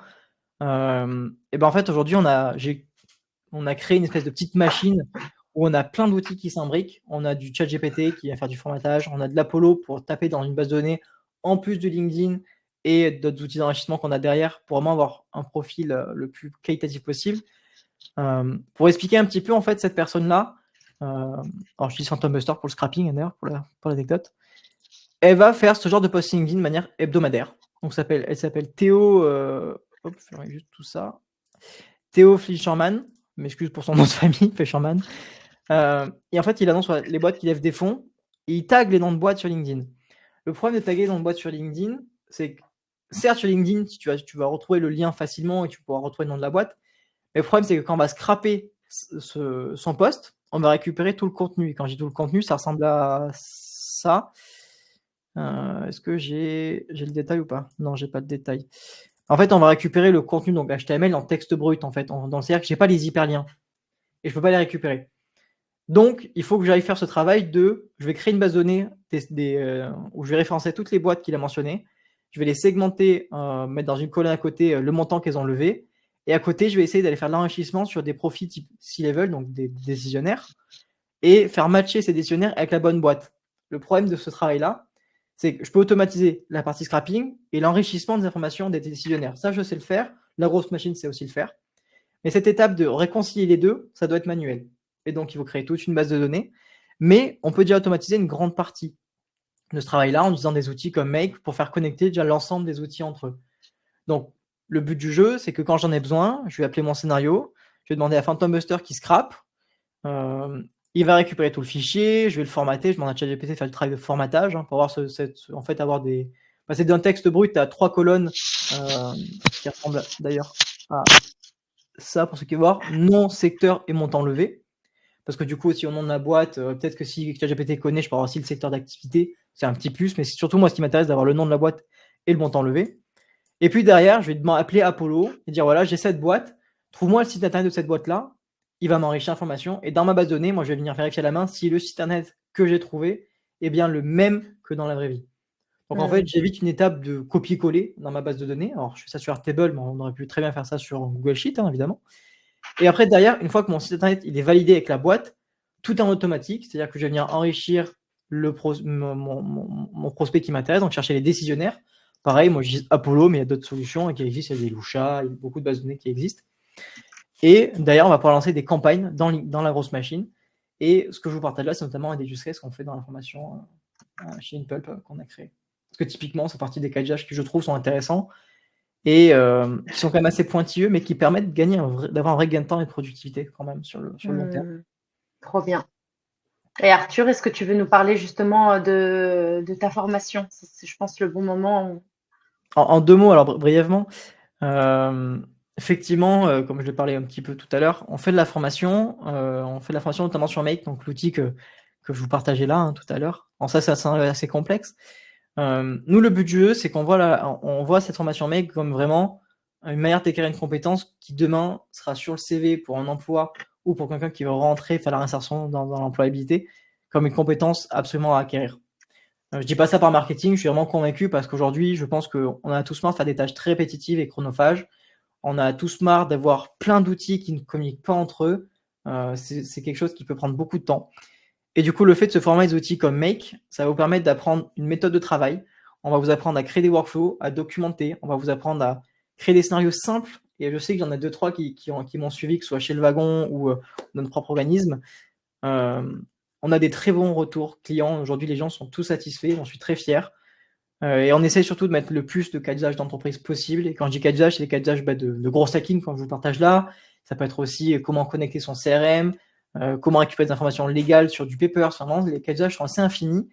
Et ben en fait, aujourd'hui, on a créé une espèce de petite machine où on a plein d'outils qui s'imbriquent. On a du ChatGPT qui va faire du formatage, on a de l'Apollo pour taper dans une base de données, en plus de LinkedIn et d'autres outils d'enrichissement qu'on a derrière pour vraiment avoir un profil le plus qualitatif possible. Pour expliquer un petit peu, en fait, cette personne-là, alors je dis Phantom Buster pour le scrapping, d'ailleurs, pour l'anecdote, elle va faire ce genre de posting LinkedIn de manière hebdomadaire. Donc, elle s'appelle Théo, hop, je ferai juste tout ça. Théo Fischerman, m'excuse pour son nom de famille, Fischerman. Et en fait, il annonce les boîtes qui lèvent des fonds et il tag les noms de boîtes sur LinkedIn. Le problème de taguer les noms de boîtes sur LinkedIn, c'est que certes, sur LinkedIn, tu vas retrouver le lien facilement et tu pourras retrouver le nom de la boîte. Mais le problème, c'est que quand on va scraper son post, on va récupérer tout le contenu. Et quand je dis tout le contenu, ça ressemble à ça. Est-ce que j'ai le détail ou pas? Non, j'ai pas de détail. En fait, on va récupérer le contenu, donc HTML, en texte brut, en fait. C'est-à-dire que j'ai pas les hyperliens et je peux pas les récupérer. Donc, il faut que j'aille faire ce travail je vais créer une base de données où je vais référencer toutes les boîtes qu'il a mentionnées. Je vais les segmenter, mettre dans une colonne à côté le montant qu'elles ont levé. Et à côté, je vais essayer d'aller faire de l'enrichissement sur des profils type C-level, donc des décisionnaires, et faire matcher ces décisionnaires avec la bonne boîte. Le problème de ce travail-là, c'est que je peux automatiser la partie scrapping et l'enrichissement des informations des décisionnaires. Ça, je sais le faire. La grosse machine sait aussi le faire. Mais cette étape de réconcilier les deux, ça doit être manuel. Et donc, il faut créer toute une base de données. Mais on peut déjà automatiser une grande partie de ce travail-là en utilisant des outils comme Make pour faire connecter déjà l'ensemble des outils entre eux. Donc, le but du jeu, c'est que quand j'en ai besoin, je vais appeler mon scénario, je vais demander à Phantom Buster qui scrape. Il va récupérer tout le fichier, je vais le formater, je demande à ChatGPT de faire le travail de formatage pour avoir en fait avoir des. C'est d'un texte brut, tu as 3 colonnes qui ressemblent d'ailleurs à ça pour ceux qui veulent voir, nom, secteur et montant levé. Parce que du coup, si on nom de la boîte, peut-être que si ChatGPT connaît, je peux avoir aussi le secteur d'activité, c'est un petit plus, mais c'est surtout moi ce qui m'intéresse d'avoir le nom de la boîte et le montant levé. Et puis derrière, je vais appeler Apollo et dire voilà, j'ai cette boîte, trouve-moi le site internet de cette boîte-là, il va m'enrichir l'information, et dans ma base de données, moi je vais venir vérifier à la main si le site internet que j'ai trouvé est bien le même que dans la vraie vie. Donc en fait, j'évite une étape de copier-coller dans ma base de données. Alors je fais ça sur Airtable, mais on aurait pu très bien faire ça sur Google Sheet, évidemment. Et après, derrière, une fois que mon site internet il est validé avec la boîte, tout est en automatique, c'est-à-dire que je vais venir enrichir mon prospect qui m'intéresse, donc chercher les décisionnaires. Pareil, moi j'utilise Apollo, mais il y a d'autres solutions qui existent, il y a des Lusha, il y a beaucoup de bases de données qui existent. Et d'ailleurs, on va pouvoir lancer des campagnes dans la grosse machine. Et ce que je vous partage là, c'est notamment un des use cases qu'on fait dans la formation chez InPulp qu'on a créé. Parce que typiquement, c'est partie des cas d'usage qui, je trouve, sont intéressants et qui sont quand même assez pointilleux, mais qui permettent de gagner d'avoir un vrai gain de temps et de productivité quand même sur le long terme. Trop bien. Et Arthur, est-ce que tu veux nous parler justement de ta formation? C'est, je pense, le bon moment. En 2 mots, alors brièvement, effectivement, comme je l'ai parlé un petit peu tout à l'heure, on fait de la formation notamment sur Make, donc l'outil que je vous partageais là tout à l'heure. Alors ça, c'est assez complexe. Nous, le but du jeu, c'est qu'on voit cette formation Make comme vraiment une manière d'acquérir une compétence qui demain sera sur le CV pour un emploi ou pour quelqu'un qui veut rentrer, faire la réinsertion dans l'employabilité, comme une compétence absolument à acquérir. Je dis pas ça par marketing, je suis vraiment convaincu parce qu'aujourd'hui, je pense qu'on a tous marre de faire des tâches très répétitives et chronophages. On a tous marre d'avoir plein d'outils qui ne communiquent pas entre eux. C'est quelque chose qui peut prendre beaucoup de temps. Et du coup, le fait de se former des outils comme Make, ça va vous permettre d'apprendre une méthode de travail. On va vous apprendre à créer des workflows, à documenter. On va vous apprendre à créer des scénarios simples. Et je sais qu'il y en a 2-3 qui m'ont suivi, que ce soit chez Le Wagon ou notre propre organisme. On a des très bons retours clients. Aujourd'hui, les gens sont tous satisfaits. J'en suis très fier. Et on essaie surtout de mettre le plus de cas d'usage d'entreprise possible. Et quand je dis cas d'usage, c'est les cas d'usage de gros stacking, comme je vous partage là. Ça peut être aussi comment connecter son CRM, comment récupérer des informations légales sur du paper. Vraiment, les cas d'usage sont assez infinis.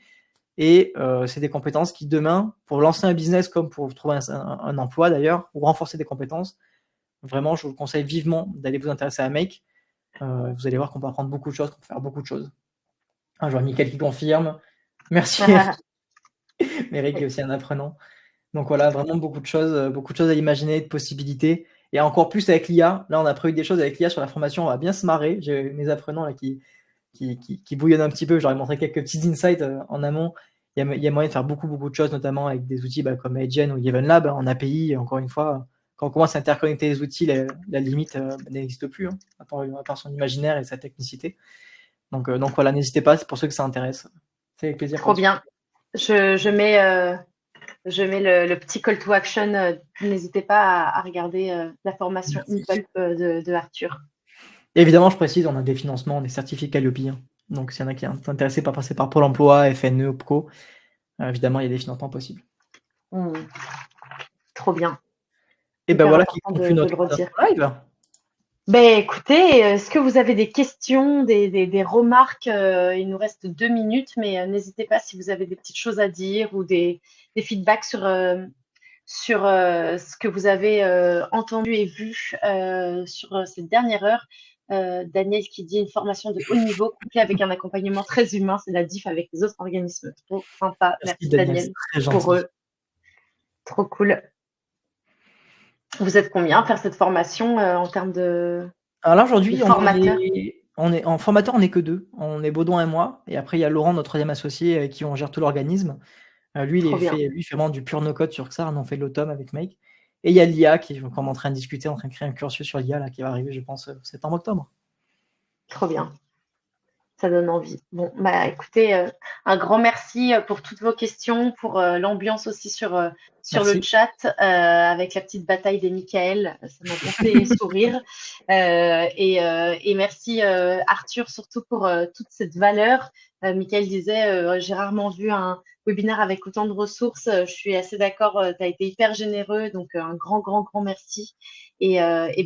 Et c'est des compétences qui, demain, pour lancer un business comme pour trouver un emploi d'ailleurs, ou renforcer des compétences, vraiment, je vous conseille vivement d'aller vous intéresser à Make. Vous allez voir qu'on peut apprendre beaucoup de choses, qu'on peut faire beaucoup de choses. Je vois Mickaël qui confirme. Merci. Mais Eric est aussi un apprenant. Donc voilà, vraiment beaucoup de choses à imaginer, de possibilités. Et encore plus avec l'IA. Là, on a prévu des choses avec l'IA sur la formation. On va bien se marrer. J'ai mes apprenants là qui bouillonnent un petit peu. J'aurais montré quelques petits insights en amont. Il y a moyen de faire beaucoup de choses, notamment avec des outils comme Agent ou EvenLab en API. Encore une fois, quand on commence à interconnecter les outils, la limite n'existe plus, à part son imaginaire et sa technicité. Donc voilà, n'hésitez pas, c'est pour ceux que ça intéresse. C'est avec plaisir. Trop bien. Je mets le petit call to action. N'hésitez pas à regarder la formation InPulp de Arthur. Et évidemment, je précise, on a des financements, des certificats Calliope. Donc, s'il y en a qui sont intéressés par passer par Pôle emploi, FNE, OPCO, évidemment, il y a des financements possibles. Trop bien. Et ben voilà qui conclut notre live. Ben écoutez, est-ce que vous avez des questions, des remarques? Il nous reste 2 minutes, mais n'hésitez pas si vous avez des petites choses à dire ou des feedbacks sur ce que vous avez entendu et vu sur cette dernière heure. Daniel qui dit une formation de haut niveau couplée avec un accompagnement très humain, c'est la diff avec les autres organismes. Trop sympa. Merci Merci Daniel, Daniel c'est très pour gentil. eux. Trop cool. Vous êtes combien à faire cette formation en termes de Alors là, aujourd'hui, formateurs? on est en formateur, on n'est que 2. On est Baudouin et moi, et après il y a Laurent, notre 3e associé, avec qui on gère tout l'organisme. Lui, Trop bien. il fait vraiment du pur no-code sur XAR. Nous, on fait de l'automne avec Make. Et il y a l'IA qui est en train de discuter, en train de créer un cursus sur l'IA là, qui va arriver, je pense, septembre-octobre. Trop bien. Ça donne envie. Bon, bah écoutez, un grand merci pour toutes vos questions, pour l'ambiance aussi sur le Merci. chat, avec la petite bataille des Michael. Ça m'a bien fait sourire. Et merci Arthur, surtout pour toute cette valeur. Michael disait, j'ai rarement vu un webinaire avec autant de ressources. Je suis assez d'accord, tu as été hyper généreux, donc un grand, grand, grand merci. Et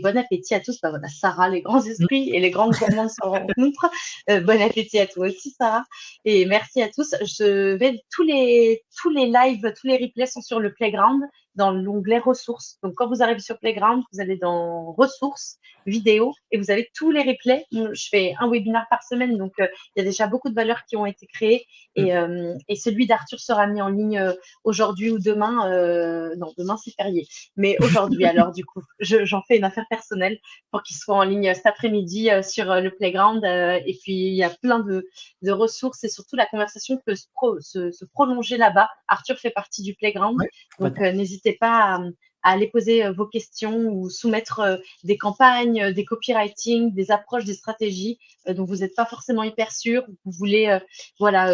bon appétit à tous. Bah, voilà, Sarah, les grands esprits et les grandes gourmandes se rencontrent. Bon appétit à toi aussi, Sarah. Et merci à tous. Tous les lives, tous les replays sont sur le Playground dans l'onglet ressources. Donc, quand vous arrivez sur Playground, vous allez dans ressources, vidéos, et vous avez tous les replays. Je fais un webinaire par semaine, donc il y a déjà beaucoup de valeurs qui ont été créées. Et celui d'Arthur sera mis en ligne aujourd'hui ou demain. Non, demain c'est férié. Mais aujourd'hui, alors du coup, j'en fais une affaire personnelle pour qu'il soit en ligne cet après-midi sur le Playground. Et puis, il y a plein de ressources et surtout la conversation peut se prolonger là-bas. Arthur fait partie du Playground. Ouais, Donc, n'hésitez pas à aller poser vos questions ou soumettre des campagnes, des copywriting, des approches, des stratégies dont vous n'êtes pas forcément hyper sûr. Vous voulez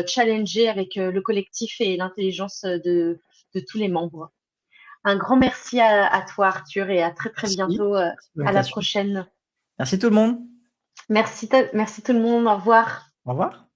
challenger avec le collectif et l'intelligence de tous les membres. Un grand merci à toi, Arthur, et à très, très Merci. bientôt. Merci pour À la l'invitation. prochaine. Merci tout le monde. Merci tout le monde. Au revoir. Au revoir.